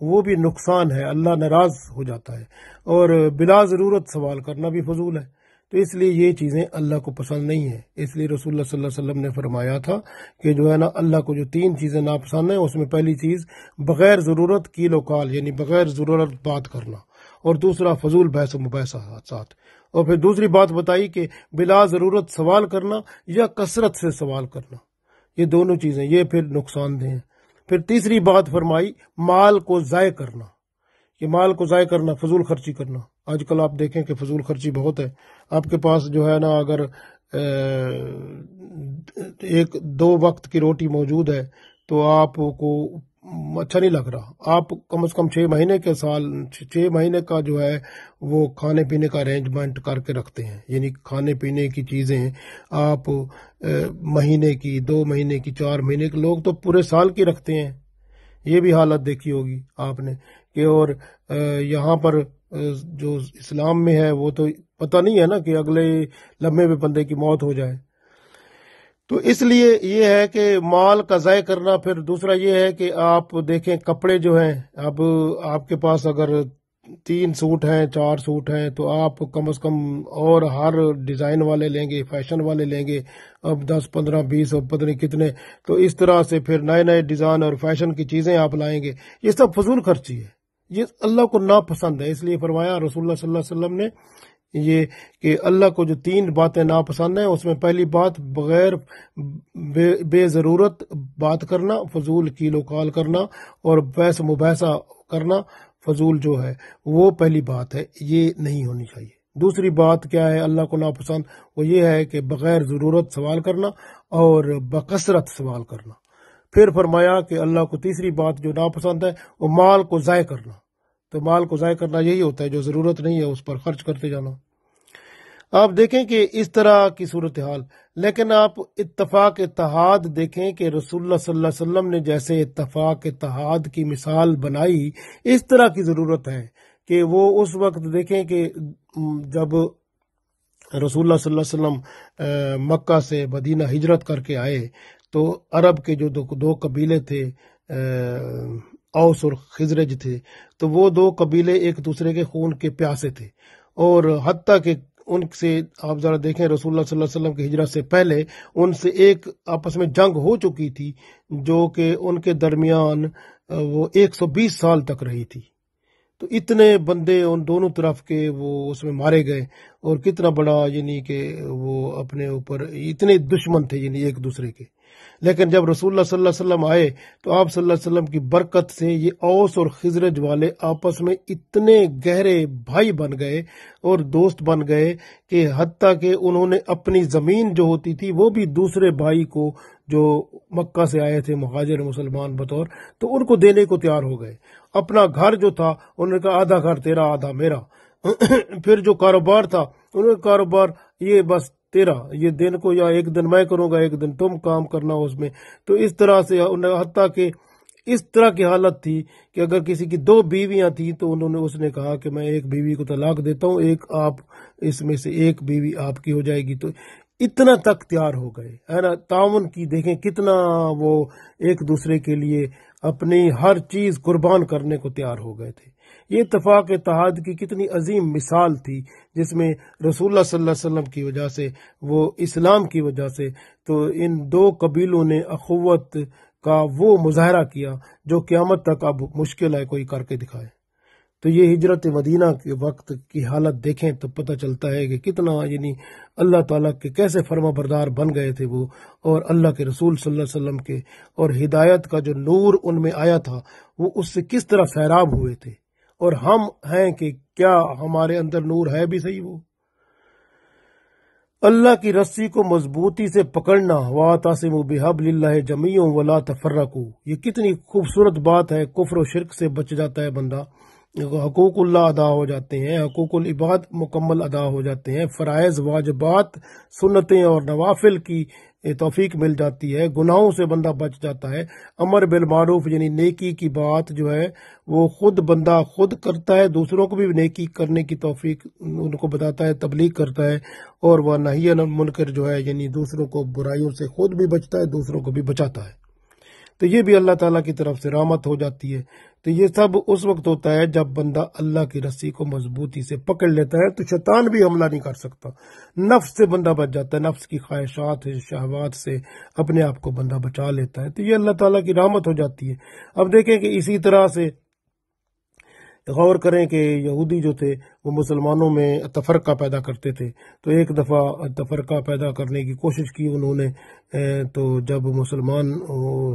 وہ بھی نقصان ہے، اللہ ناراض ہو جاتا ہے، اور بلا ضرورت سوال کرنا بھی فضول ہے۔ تو اس لیے یہ چیزیں اللہ کو پسند نہیں ہیں۔ اس لیے رسول اللہ صلی اللہ علیہ وسلم نے فرمایا تھا کہ جو ہے نا، اللہ کو جو 3 چیزیں ناپسند ہیں اس میں پہلی چیز بغیر ضرورت کیل و کال، یعنی بغیر ضرورت بات کرنا، اور دوسرا فضول بحث و مباحثات، اور پھر دوسری بات بتائی کہ بلا ضرورت سوال کرنا یا کثرت سے سوال کرنا، یہ دونوں چیزیں یہ پھر نقصان دہ ہیں۔ پھر تیسری بات فرمائی مال کو ضائع کرنا، کہ مال کو ضائع کرنا، فضول خرچی کرنا۔ آج کل آپ دیکھیں کہ فضول خرچی بہت ہے۔ آپ کے پاس جو ہے نا، اگر 1-2 وقت کی روٹی موجود ہے تو آپ کو اچھا نہیں لگ رہا، آپ کم از کم 6 مہینے کا جو ہے وہ کھانے پینے کا ارینجمنٹ کر کے رکھتے ہیں، یعنی کھانے پینے کی چیزیں آپ مہینے کی، 2 مہینے کی، 4 مہینے کے، لوگ تو پورے سال کی رکھتے ہیں۔ یہ بھی حالت دیکھی ہوگی آپ نے کہ، اور یہاں پر جو اسلام میں ہے وہ تو پتہ نہیں ہے نا کہ اگلے لمحے میں بندے کی موت ہو جائے۔ تو اس لیے یہ ہے کہ مال کا ضائع کرنا۔ پھر دوسرا یہ ہے کہ آپ دیکھیں کپڑے جو ہیں، اب آپ کے پاس اگر 3 سوٹ ہیں، 4 سوٹ ہیں، تو آپ کم از کم اور ہر ڈیزائن والے لیں گے، فیشن والے لیں گے، اب 10 15 20 اور پتہ نہیں کتنے، تو اس طرح سے پھر نئے ڈیزائن اور فیشن کی چیزیں آپ لائیں گے۔ یہ سب فضول خرچی ہے، یہ اللہ کو ناپسند ہے۔ اس لیے فرمایا رسول اللہ صلی اللہ علیہ وسلم نے یہ کہ اللہ کو جو 3 باتیں ناپسند ہیں، اس میں پہلی بات بغیر بے ضرورت بات کرنا، فضول کیل و کال کرنا، اور بحث مباحثہ کرنا، فضول جو ہے وہ پہلی بات ہے، یہ نہیں ہونی چاہیے۔ دوسری بات کیا ہے اللہ کو ناپسند؟ وہ یہ ہے کہ بغیر ضرورت سوال کرنا اور بکثرت سوال کرنا۔ پھر فرمایا کہ اللہ کو تیسری بات جو ناپسند ہے وہ مال کو ضائع کرنا۔ تو مال کو ضائع کرنا یہی ہوتا ہے جو ضرورت نہیں ہے اس پر خرچ کرتے جانا۔ آپ دیکھیں کہ اس طرح کی صورتحال، لیکن آپ اتحاد دیکھیں کہ رسول اللہ صلی اللہ علیہ وسلم نے جیسے اتحاد کی مثال بنائی، اس طرح کی ضرورت ہے کہ وہ اس وقت دیکھیں کہ جب رسول اللہ صلی اللہ علیہ وسلم مکہ سے مدینہ ہجرت کر کے آئے تو عرب کے جو 2 قبیلے تھے، اوس اور خزرج تھے، تو وہ 2 قبیلے ایک دوسرے کے خون کے پیاسے تھے، اور حتیٰ کہ ان سے آپ ذرا دیکھیں رسول اللہ صلی اللہ علیہ وسلم کی ہجرت سے پہلے ان سے ایک آپس میں جنگ ہو چکی تھی جو کہ ان کے درمیان وہ 120 سال تک رہی تھی۔ تو اتنے بندے ان دونوں طرف کے وہ اس میں مارے گئے، اور کتنا بڑا یعنی کہ وہ اپنے اوپر اتنے دشمن تھے یعنی ایک دوسرے کے۔ لیکن جب رسول اللہ صلی اللہ علیہ وسلم آئے تو آپ صلی اللہ علیہ وسلم کی برکت سے یہ اوس اور خزرج والے آپس میں اتنے گہرے بھائی بن گئے اور دوست بن گئے کہ حتیٰ کہ انہوں نے اپنی زمین جو ہوتی تھی وہ بھی دوسرے بھائی کو جو مکہ سے آئے تھے مہاجر مسلمان بطور، تو ان کو دینے کو تیار ہو گئے۔ اپنا گھر جو تھا انہوں نے کہا آدھا گھر تیرا آدھا میرا۔ پھر جو کاروبار تھا انہوں نے کاروبار یہ بس تیرا، یہ دن کو یا ایک دن میں کروں گا ایک دن تم کام کرنا اس میں. تو اس طرح سے حتیٰ کہ اس طرح کی حالت تھی کہ اگر کسی کی 2 بیویاں تھیں تو اس نے کہا کہ میں ایک بیوی کو طلاق دیتا ہوں، ایک آپ اس میں سے ایک بیوی آپ کی ہو جائے گی. تو اتنا تک تیار ہو گئے ہے نا. تعاون کی دیکھیں کتنا وہ ایک دوسرے کے لیے اپنی ہر چیز قربان کرنے کو تیار ہو گئے تھے. یہ اتفاق اتحاد کی کتنی عظیم مثال تھی، جس میں رسول اللہ صلی اللہ علیہ وسلم کی وجہ سے، وہ اسلام کی وجہ سے، تو ان 2 قبیلوں نے اخوت کا وہ مظاہرہ کیا جو قیامت تک اب مشکل ہے کوئی کر کے دکھائے. تو یہ ہجرت مدینہ کے وقت کی حالت دیکھیں تو پتہ چلتا ہے کہ کتنا یعنی اللہ تعالیٰ کے کیسے فرما بردار بن گئے تھے وہ، اور اللہ کے رسول صلی اللہ علیہ وسلم کے اور ہدایت کا جو نور ان میں آیا تھا وہ اس سے کس طرح سیراب ہوئے تھے. اور ہم ہیں کہ کیا ہمارے اندر نور ہے بھی صحیح؟ وہ اللہ کی رسی کو مضبوطی سے پکڑنا، وَاعْتَصِمُوا بِحَبْلِ اللَّهِ جَمِيعًا وَلَا تَفَرَّقُوا. یہ کتنی خوبصورت بات ہے. کفر و شرک سے بچ جاتا ہے بندہ، حقوق اللہ ادا ہو جاتے ہیں، حقوق العباد مکمل ادا ہو جاتے ہیں، فرائض واجبات سنتیں اور نوافل کی توفیق مل جاتی ہے، گناہوں سے بندہ بچ جاتا ہے. امر بالمعروف یعنی نیکی کی بات جو ہے وہ خود بندہ خود کرتا ہے، دوسروں کو بھی نیکی کرنے کی توفیق ان کو بتاتا ہے، تبلیغ کرتا ہے. اور وہ نہی عن المنکر جو ہے یعنی دوسروں کو برائیوں سے خود بھی بچتا ہے، دوسروں کو بھی بچاتا ہے. تو یہ بھی اللہ تعالیٰ کی طرف سے رحمت ہو جاتی ہے. تو یہ سب اس وقت ہوتا ہے جب بندہ اللہ کی رسی کو مضبوطی سے پکڑ لیتا ہے، تو شیطان بھی حملہ نہیں کر سکتا. نفس سے بندہ بچ جاتا ہے، نفس کی خواہشات شہوات سے اپنے آپ کو بندہ بچا لیتا ہے. تو یہ اللہ تعالیٰ کی رحمت ہو جاتی ہے. اب دیکھیں کہ اسی طرح سے غور کریں کہ یہودی جو تھے وہ مسلمانوں میں تفرقہ پیدا کرتے تھے. تو ایک دفعہ تفرقہ پیدا کرنے کی کوشش کی انہوں نے. تو جب مسلمان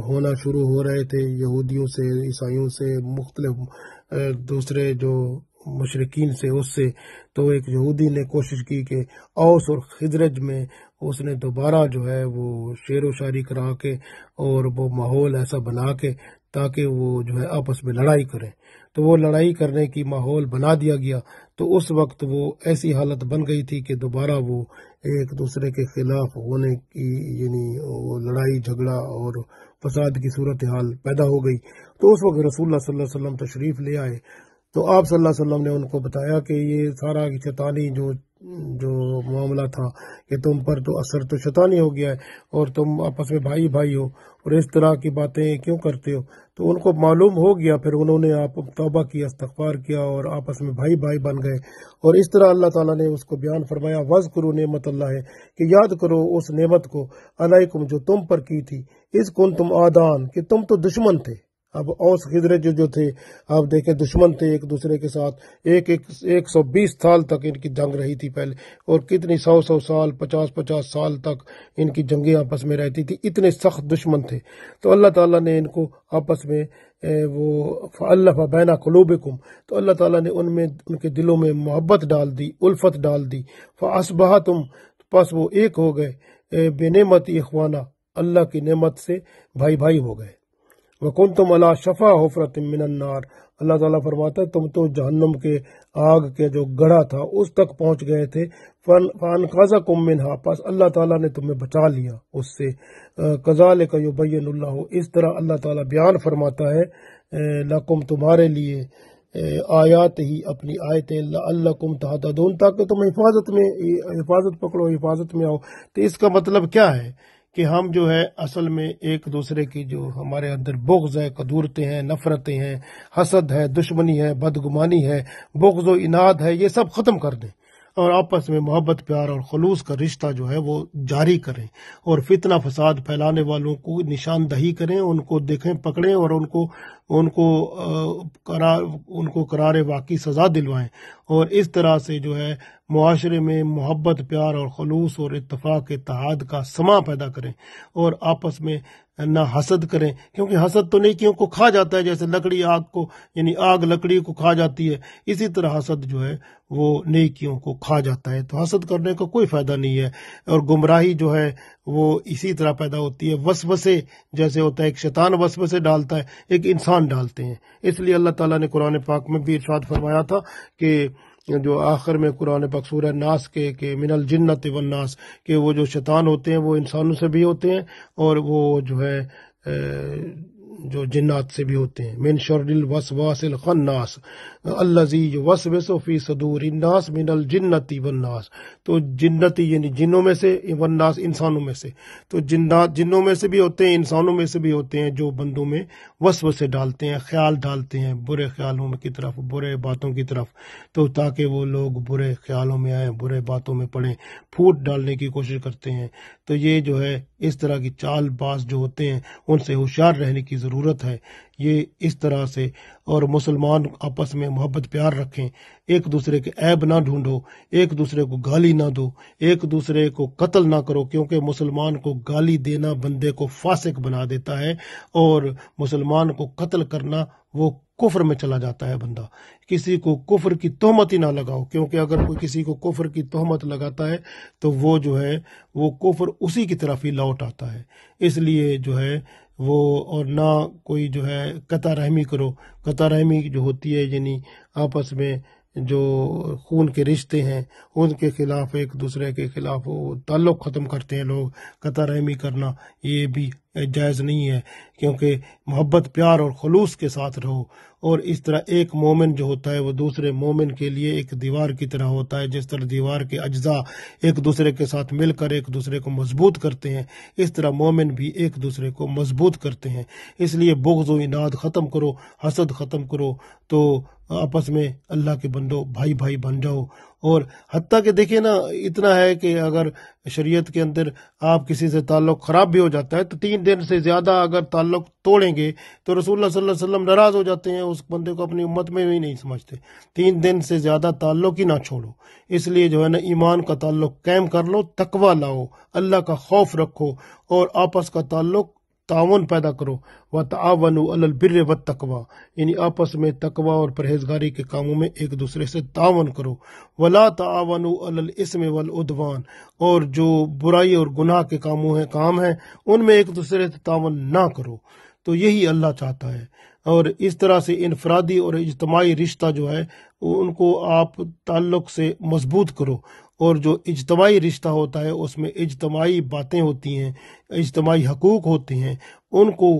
ہونا شروع ہو رہے تھے یہودیوں سے، عیسائیوں سے، مختلف دوسرے جو مشرکین سے، اس سے، تو ایک یہودی نے کوشش کی کہ اوس اور خزرج میں اس نے دوبارہ جو ہے وہ شعر و شاعری کرا کے اور وہ ماحول ایسا بنا کے تاکہ وہ جو ہے آپس میں لڑائی کریں. تو وہ لڑائی کرنے کی ماحول بنا دیا گیا. تو اس وقت وہ ایسی حالت بن گئی تھی کہ دوبارہ وہ ایک دوسرے کے خلاف ہونے کی یعنی وہ لڑائی جھگڑا اور فساد کی صورتحال پیدا ہو گئی. تو اس وقت رسول اللہ صلی اللہ علیہ وسلم تشریف لے آئے. تو آپ صلی اللہ علیہ وسلم نے ان کو بتایا کہ یہ سارا شیطانی جو معاملہ تھا کہ تم پر تو اثر تو شیطانی ہو گیا ہے اور تم آپس میں بھائی بھائی ہو اور اس طرح کی باتیں کیوں کرتے ہو. تو ان کو معلوم ہو گیا، پھر انہوں نے آپ توبہ کی، استغفار کیا اور آپس میں بھائی بھائی بن گئے. اور اس طرح اللہ تعالیٰ نے اس کو بیان فرمایا، وَاذْكُرُوا نعمت اللہ، کہ یاد کرو اس نعمت کو علیکم جو تم پر کی تھی، اذ کنتم آدان، کہ تم تو دشمن تھے. اب اوس خزرج جو تھے آپ دیکھیں دشمن تھے ایک دوسرے کے ساتھ. 120 سال تک ان کی جنگ رہی تھی پہلے، اور کتنی 100 سال 50 سال تک ان کی جنگیں آپس میں رہتی تھی. اتنے سخت دشمن تھے. تو اللہ تعالیٰ نے ان کو آپس میں وہ فَأَلَّفَ بَيْنَ قُلُوبِكُمْ، تو اللہ تعالیٰ نے ان کے دلوں میں محبت ڈال دی، الفت ڈال دی. فَأَصْبَحْتُمْ، پس وہ ایک ہو گئے، بِنِعْمَتِ إِخْوَانًا، اللہ کی نعمت سے بھائی بھائی ہو گئے. وَكُنْتُمْ عَلَى شَفَا حُفْرَةٍ مِّنَ النَّارِ، اللہ تعالیٰ فرماتا ہے تم تو جہنم کے آگ کے جو گڑھا تھا اس تک پہنچ گئے تھے. فَأَنْقَذَكُم مِّنْهَا، پس اللہ تعالیٰ نے تمہیں بچا لیا اس سے. كَذَلِكَ يُبَيِّنُ اللَّهُ، اس طرح اللہ تعالیٰ بیان فرماتا ہے لَكُم، تمہارے لیے، آیات ہی، اپنی آیتیں، لَعَلَّكُمْ تَهْتَدُونَ، تاکہ تم حفاظت پکڑو، حفاظت میں آؤ. تو اس کا مطلب کیا ہے کہ ہم جو ہے اصل میں ایک دوسرے کی جو ہمارے اندر بغض ہے، قدورتیں ہیں، نفرتیں ہیں، حسد ہے، دشمنی ہے، بدگمانی ہے، بغض و اناد ہے، یہ سب ختم کر دیں اور آپس میں محبت پیار اور خلوص کا رشتہ جو ہے وہ جاری کریں. اور فتنہ فساد پھیلانے والوں کو نشاندہی کریں، ان کو دیکھیں، پکڑیں اور ان کو قرار واقعی سزا دلوائیں. اور اس طرح سے جو ہے معاشرے میں محبت پیار اور خلوص اور اتفاق اتحاد کا سما پیدا کریں اور آپس میں نہ حسد کریں، کیونکہ حسد تو نیکیوں کو کھا جاتا ہے. جیسے لکڑی آگ کو، یعنی آگ لکڑی کو کھا جاتی ہے، اسی طرح حسد جو ہے وہ نیکیوں کو کھا جاتا ہے. تو حسد کرنے کا کوئی فائدہ نہیں ہے. اور گمراہی جو ہے وہ اسی طرح پیدا ہوتی ہے. وسوسے جیسے ہوتا ہے، ایک شیطان وسوسے ڈالتا ہے، ایک انسان ڈالتے ہیں. اس لیے اللہ تعالیٰ نے قرآن پاک میں بھی ارشاد فرمایا تھا کہ جو آخر میں قرآن پاک سورہ ناس کے کہ من الجنت والناس، کہ وہ جو شیطان ہوتے ہیں وہ انسانوں سے بھی ہوتے ہیں اور وہ جو ہے جو جنات سے بھی ہوتے ہیں۔ من شر الوسواس الخناس الذی یوسوس فی صدور الناس من الجنت والناس، تو جنتی یعنی جنوں میں سے، والناس انسانوں میں سے، تو جنات جنوں میں سے بھی ہوتے ہیں، انسانوں میں سے بھی ہوتے ہیں، جو بندوں میں وسوسے ڈالتے ہیں، خیال ڈالتے ہیں برے خیالوں کی طرف، برے باتوں کی طرف، تو تاکہ وہ لوگ برے خیالوں میں آئیں، برے باتوں میں پڑیں، پھوٹ ڈالنے کی کوشش کرتے ہیں۔ تو یہ جو ہے اس طرح کی چال باز جو ہوتے ہیں ان سے ہوشیار رہنے کی ضرورت ہے۔ یہ اس طرح سے، اور مسلمان آپس میں محبت پیار رکھیں، ایک دوسرے کے عیب نہ ڈھونڈو، ایک دوسرے کو گالی نہ دو، ایک دوسرے کو قتل نہ کرو، کیونکہ مسلمان کو گالی دینا بندے کو فاسق بنا دیتا ہے، اور مسلمان کو قتل کرنا وہ کفر میں چلا جاتا ہے بندہ۔ کسی کو کفر کی تہمت ہی نہ لگاؤ، کیونکہ اگر کوئی کسی کو کفر کی تہمت لگاتا ہے تو وہ جو ہے وہ کفر اسی کی طرف ہی لوٹ آتا ہے۔ اس لیے جو ہے وہ، اور نہ کوئی جو ہے قطع رحمی کرو۔ قطع رحمی جو ہوتی ہے یعنی آپس میں جو خون کے رشتے ہیں ان کے خلاف، ایک دوسرے کے خلاف وہ تعلق ختم کرتے ہیں لوگ، قطع رحمی کرنا یہ بھی جائز نہیں ہے، کیونکہ محبت پیار اور خلوص کے ساتھ رہو۔ اور اس طرح ایک مومن جو ہوتا ہے وہ دوسرے مومن کے لیے ایک دیوار کی طرح ہوتا ہے، جس طرح دیوار کے اجزاء ایک دوسرے کے ساتھ مل کر ایک دوسرے کو مضبوط کرتے ہیں، اس طرح مومن بھی ایک دوسرے کو مضبوط کرتے ہیں۔ اس لیے بغض و عناد ختم کرو، حسد ختم کرو، تو آپس میں اللہ کے بندو بھائی بھائی بن جاؤ۔ اور حتیٰ کہ دیکھیں نا، اتنا ہے کہ اگر شریعت کے اندر آپ کسی سے تعلق خراب بھی ہو جاتا ہے تو 3 دن سے زیادہ اگر تعلق توڑیں گے تو رسول اللہ صلی اللہ علیہ وسلم ناراض ہو جاتے ہیں، اس بندے کو اپنی امت میں ہی نہیں سمجھتے۔ 3 دن سے زیادہ تعلق ہی نہ چھوڑو۔ اس لیے جو ہے نا، ایمان کا تعلق قائم کر لو، تقوی لاؤ، اللہ کا خوف رکھو، اور آپس کا تعلق تعاون پیدا کرو۔ وَتَعَاوَنُوا عَلَى الْبِرِّ وَالتَّقْوَى، یعنی آپس میں تقوی اور پرہیزگاری کے کاموں میں ایک دوسرے سے تعاون کرو۔ وَلَا تَعَاوَنُوا عَلَى الْإِثْمِ وَالْعُدْوَانِ، اور جو برائی اور گناہ کے کام ہیں ان میں ایک دوسرے سے تعاون نہ کرو۔ تو یہی اللہ چاہتا ہے۔ اور اس طرح سے انفرادی اور اجتماعی رشتہ جو ہے ان کو آپ تعلق سے مضبوط کرو، اور جو اجتماعی رشتہ ہوتا ہے اس میں اجتماعی باتیں ہوتی ہیں، اجتماعی حقوق ہوتے ہیں، ان کو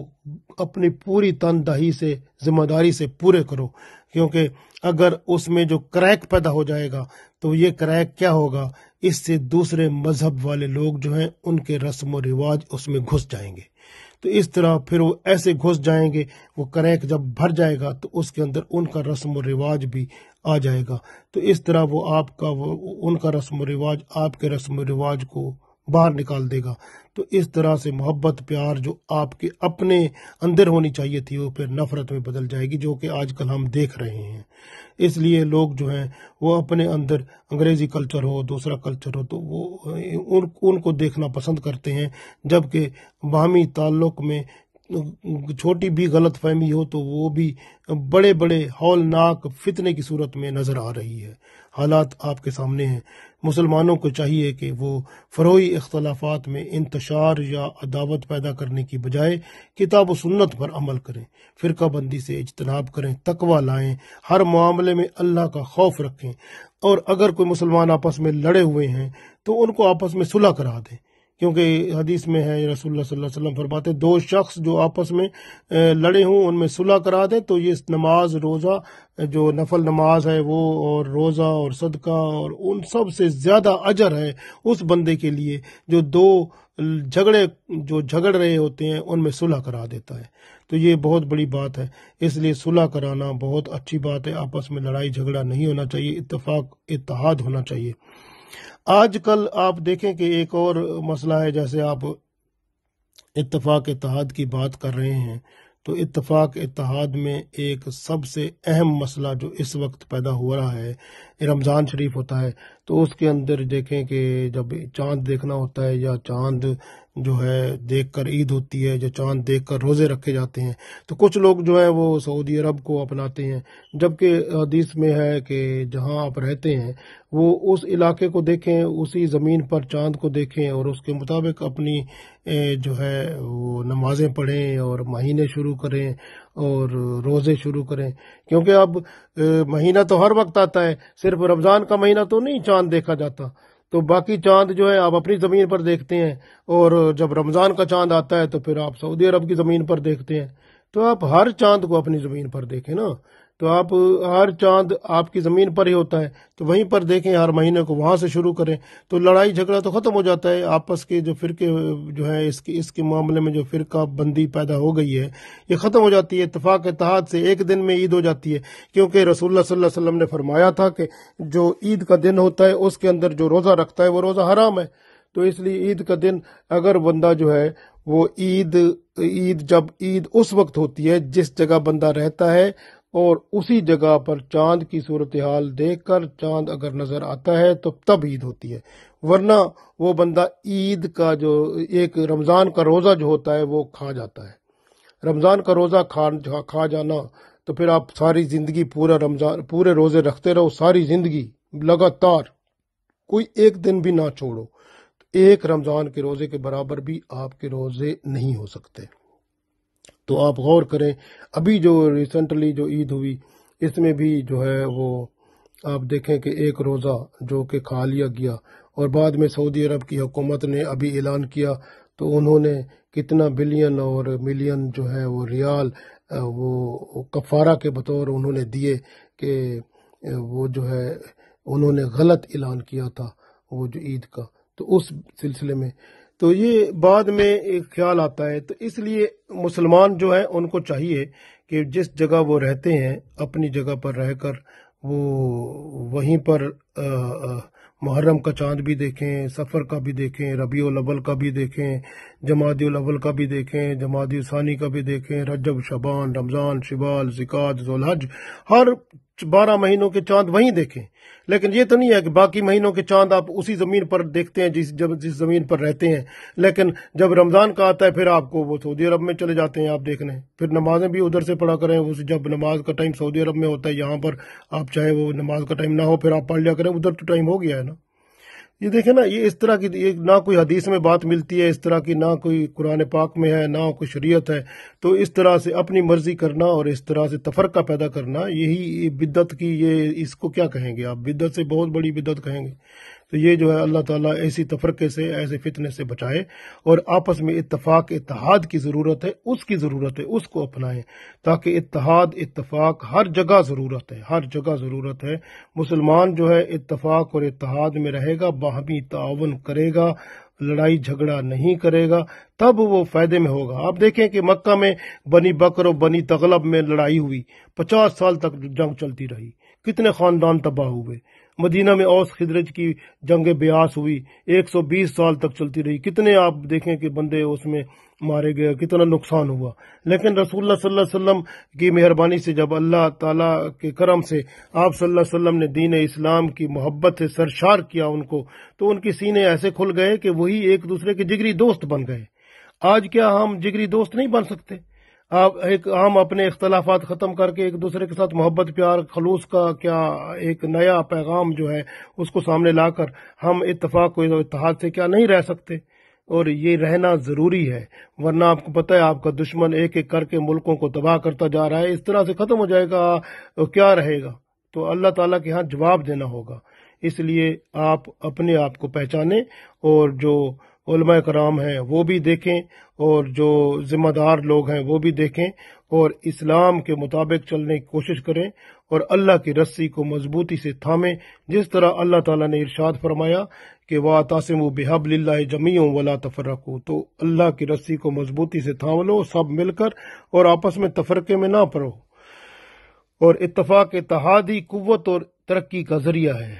اپنی پوری تندہی سے، ذمہ داری سے پورے کرو، کیونکہ اگر اس میں جو کریک پیدا ہو جائے گا تو یہ کریک کیا ہوگا، اس سے دوسرے مذہب والے لوگ جو ہیں ان کے رسم و رواج اس میں گھس جائیں گے۔ تو اس طرح پھر وہ ایسے گھس جائیں گے، وہ کریک جب بھر جائے گا تو اس کے اندر ان کا رسم و رواج بھی آ جائے گا، تو اس طرح وہ ان کا رسم و رواج آپ کے رسم و رواج کو باہر نکال دے گا۔ تو اس طرح سے محبت پیار جو آپ کے اپنے اندر ہونی چاہیے تھی وہ پھر نفرت میں بدل جائے گی، جو کہ آج کل ہم دیکھ رہے ہیں۔ اس لیے لوگ جو ہیں وہ اپنے اندر انگریزی کلچر ہو، دوسرا کلچر ہو، تو وہ ان کو دیکھنا پسند کرتے ہیں، جبکہ باہمی تعلق میں چھوٹی بھی غلط فہمی ہو تو وہ بھی بڑے بڑے ہولناک فتنے کی صورت میں نظر آ رہی ہے۔ حالات آپ کے سامنے ہیں۔ مسلمانوں کو چاہیے کہ وہ فروعی اختلافات میں انتشار یا عداوت پیدا کرنے کی بجائے کتاب و سنت پر عمل کریں، فرقہ بندی سے اجتناب کریں، تقوی لائیں، ہر معاملے میں اللہ کا خوف رکھیں، اور اگر کوئی مسلمان آپس میں لڑے ہوئے ہیں تو ان کو آپس میں صلح کرا دیں، کیونکہ حدیث میں ہے، رسول اللہ صلی اللہ علیہ وسلم فرماتے ہیں 2 شخص جو آپس میں لڑے ہوں ان میں صلح کرا دیں تو یہ نماز، روزہ، جو نفل نماز ہے وہ، اور روزہ اور صدقہ، اور ان سب سے زیادہ اجر ہے اس بندے کے لیے جو جھگڑ رہے ہوتے ہیں ان میں صلح کرا دیتا ہے۔ تو یہ بہت بڑی بات ہے، اس لیے صلح کرانا بہت اچھی بات ہے۔ آپس میں لڑائی جھگڑا نہیں ہونا چاہیے، اتفاق اتحاد ہونا چاہیے۔ آج کل آپ دیکھیں کہ ایک اور مسئلہ ہے، جیسے آپ اتفاق اتحاد کی بات کر رہے ہیں، تو اتفاق اتحاد میں ایک سب سے اہم مسئلہ جو اس وقت پیدا ہو رہا ہے، رمضان شریف ہوتا ہے، تو اس کے اندر دیکھیں کہ جب چاند دیکھنا ہوتا ہے یا چاند جو ہے دیکھ کر عید ہوتی ہے، یا چاند دیکھ کر روزے رکھے جاتے ہیں، تو کچھ لوگ جو ہے وہ سعودی عرب کو اپناتے ہیں، جبکہ حدیث میں ہے کہ جہاں آپ رہتے ہیں وہ اس علاقے کو دیکھیں، اسی زمین پر چاند کو دیکھیں، اور اس کے مطابق اپنی جو ہے وہ نمازیں پڑھیں اور مہینے شروع کریں اور روزے شروع کریں، کیونکہ اب مہینہ تو ہر وقت آتا ہے، صرف رمضان کا مہینہ تو نہیں چاند دیکھا جاتا، تو باقی چاند جو ہے آپ اپنی زمین پر دیکھتے ہیں، اور جب رمضان کا چاند آتا ہے تو پھر آپ سعودی عرب کی زمین پر دیکھتے ہیں، تو آپ ہر چاند کو اپنی زمین پر دیکھیں نا، تو آپ ہر چاند آپ کی زمین پر ہی ہوتا ہے تو وہیں پر دیکھیں، ہر مہینے کو وہاں سے شروع کریں، تو لڑائی جھگڑا تو ختم ہو جاتا ہے، آپس کے جو فرقے جو ہے اس کے معاملے میں جو فرقہ بندی پیدا ہو گئی ہے یہ ختم ہو جاتی ہے، اتفاق اتحاد سے ایک دن میں عید ہو جاتی ہے، کیونکہ رسول اللہ صلی اللہ علیہ وسلم نے فرمایا تھا کہ جو عید کا دن ہوتا ہے اس کے اندر جو روزہ رکھتا ہے وہ روزہ حرام ہے، تو اس لیے عید کا دن اگر بندہ جو ہے وہ عید جب عید اس وقت ہوتی ہے جس جگہ بندہ رہتا ہے، اور اسی جگہ پر چاند کی صورتحال دیکھ کر چاند اگر نظر آتا ہے تو تب عید ہوتی ہے، ورنہ وہ بندہ عید کا جو ایک رمضان کا روزہ جو ہوتا ہے وہ کھا جاتا ہے، رمضان کا روزہ کھا جانا، تو پھر آپ ساری زندگی پورے روزے رکھتے رہو، ساری زندگی لگاتار کوئی ایک دن بھی نہ چھوڑو، ایک رمضان کے روزے کے برابر بھی آپ کے روزے نہیں ہو سکتے۔ تو آپ غور کریں، ابھی جو ریسنٹلی جو عید ہوئی اس میں بھی جو ہے وہ آپ دیکھیں کہ ایک روزہ جو کہ کھا لیا گیا، اور بعد میں سعودی عرب کی حکومت نے ابھی اعلان کیا تو انہوں نے کتنا بلین اور ملین جو ہے وہ ریال وہ کفارہ کے بطور انہوں نے دیے، کہ وہ جو ہے انہوں نے غلط اعلان کیا تھا وہ جو عید کا، تو اس سلسلے میں تو یہ بعد میں ایک خیال آتا ہے، تو اس لیے مسلمان جو ہے ان کو چاہیے کہ جس جگہ وہ رہتے ہیں اپنی جگہ پر رہ کر وہ وہیں پر محرم کا چاند بھی دیکھیں، سفر کا بھی دیکھیں، ربیع الاول کا بھی دیکھیں، جمادی الاول کا بھی دیکھیں، جمادی ثانی کا بھی دیکھیں، رجب، شعبان، رمضان، شوال، ذوالقعدہ، ذوالحج، ہر 12 مہینوں کے چاند وہیں دیکھیں، لیکن یہ تو نہیں ہے کہ باقی مہینوں کے چاند آپ اسی زمین پر دیکھتے ہیں جس زمین پر رہتے ہیں، لیکن جب رمضان کا آتا ہے پھر آپ کو وہ سعودی عرب میں چلے جاتے ہیں آپ دیکھنے، پھر نمازیں بھی ادھر سے پڑھا کریں، جب نماز کا ٹائم سعودی عرب میں ہوتا ہے یہاں پر آپ چاہے وہ نماز کا ٹائم نہ ہو پھر آپ پڑھ لیا کریں، ادھر تو ٹائم ہو گیا ہے نا۔ یہ دیکھیں نا، یہ اس طرح کی نہ کوئی حدیث میں بات ملتی ہے، اس طرح کی نہ کوئی قرآن پاک میں ہے، نہ کوئی شریعت ہے، تو اس طرح سے اپنی مرضی کرنا اور اس طرح سے تفرقہ پیدا کرنا، یہی بدعت کی اس کو کیا کہیں گے آپ، بدعت سے بہت بڑی بدعت کہیں گے، تو یہ جو ہے اللہ تعالیٰ ایسی تفرقے سے، ایسے فتنے سے بچائے، اور آپس میں اتفاق اتحاد کی ضرورت ہے، اس کو اپنائیں، تاکہ اتفاق ہر جگہ ضرورت ہے، ہر جگہ ضرورت ہے، مسلمان جو ہے اتفاق اور اتحاد میں رہے گا، باہمی تعاون کرے گا، لڑائی جھگڑا نہیں کرے گا، تب وہ فائدے میں ہوگا۔ آپ دیکھیں کہ مکہ میں بنی بکر اور بنی تغلب میں لڑائی ہوئی، 50 سال تک جنگ چلتی رہی، کتنے خاندان تباہ ہوئے۔ مدینہ میں اوس خزرج کی جنگ بیاس ہوئی، 120 سال تک چلتی رہی، کتنے آپ دیکھیں کہ بندے اس میں مارے گئے، کتنا نقصان ہوا، لیکن رسول اللہ صلی اللہ علیہ وسلم کی مہربانی سے، جب اللہ تعالیٰ کے کرم سے آپ صلی اللہ علیہ وسلم نے دین اسلام کی محبت سے سرشار کیا ان کو، تو ان کے سینے ایسے کھل گئے کہ وہی ایک دوسرے کے جگری دوست بن گئے۔ آج کیا ہم جگری دوست نہیں بن سکتے؟ ہم اپنے اختلافات ختم کر کے ایک دوسرے کے ساتھ محبت، پیار، خلوص کا کیا ایک نیا پیغام جو ہے اس کو سامنے لا کر ہم اتفاق و اتحاد سے کیا نہیں رہ سکتے؟ اور یہ رہنا ضروری ہے، ورنہ آپ کو پتہ ہے آپ کا دشمن ایک ایک کر کے ملکوں کو تباہ کرتا جا رہا ہے، اس طرح سے ختم ہو جائے گا، کیا رہے گا؟ تو اللہ تعالیٰ کے ہاں جواب دینا ہوگا، اس لیے آپ اپنے آپ کو پہچانیں، اور جو علماء کرام ہیں وہ بھی دیکھیں، اور جو ذمہ دار لوگ ہیں وہ بھی دیکھیں، اور اسلام کے مطابق چلنے کی کوشش کریں، اور اللہ کی رسی کو مضبوطی سے تھامیں، جس طرح اللہ تعالیٰ نے ارشاد فرمایا کہ وَاعْتَصِمُوا بِحَبْلِ اللَّهِ جَمِيعًا وَلَا تَفَرَّقُوا، تو اللہ کی رسی کو مضبوطی سے تھام لو سب مل کر، اور آپس میں تفرقے میں نہ پڑو، اور اتفاق اتحاد ہی قوت اور ترقی کا ذریعہ ہے،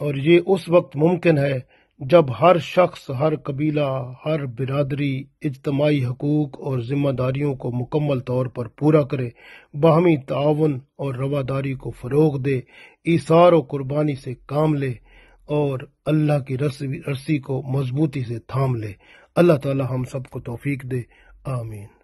اور یہ اس وقت ممکن ہے جب ہر شخص، ہر قبیلہ، ہر برادری اجتماعی حقوق اور ذمہ داریوں کو مکمل طور پر پورا کرے، باہمی تعاون اور رواداری کو فروغ دے، ایثار و قربانی سے کام لے، اور اللہ کی رسی کو مضبوطی سے تھام لے۔ اللہ تعالی ہم سب کو توفیق دے، آمین۔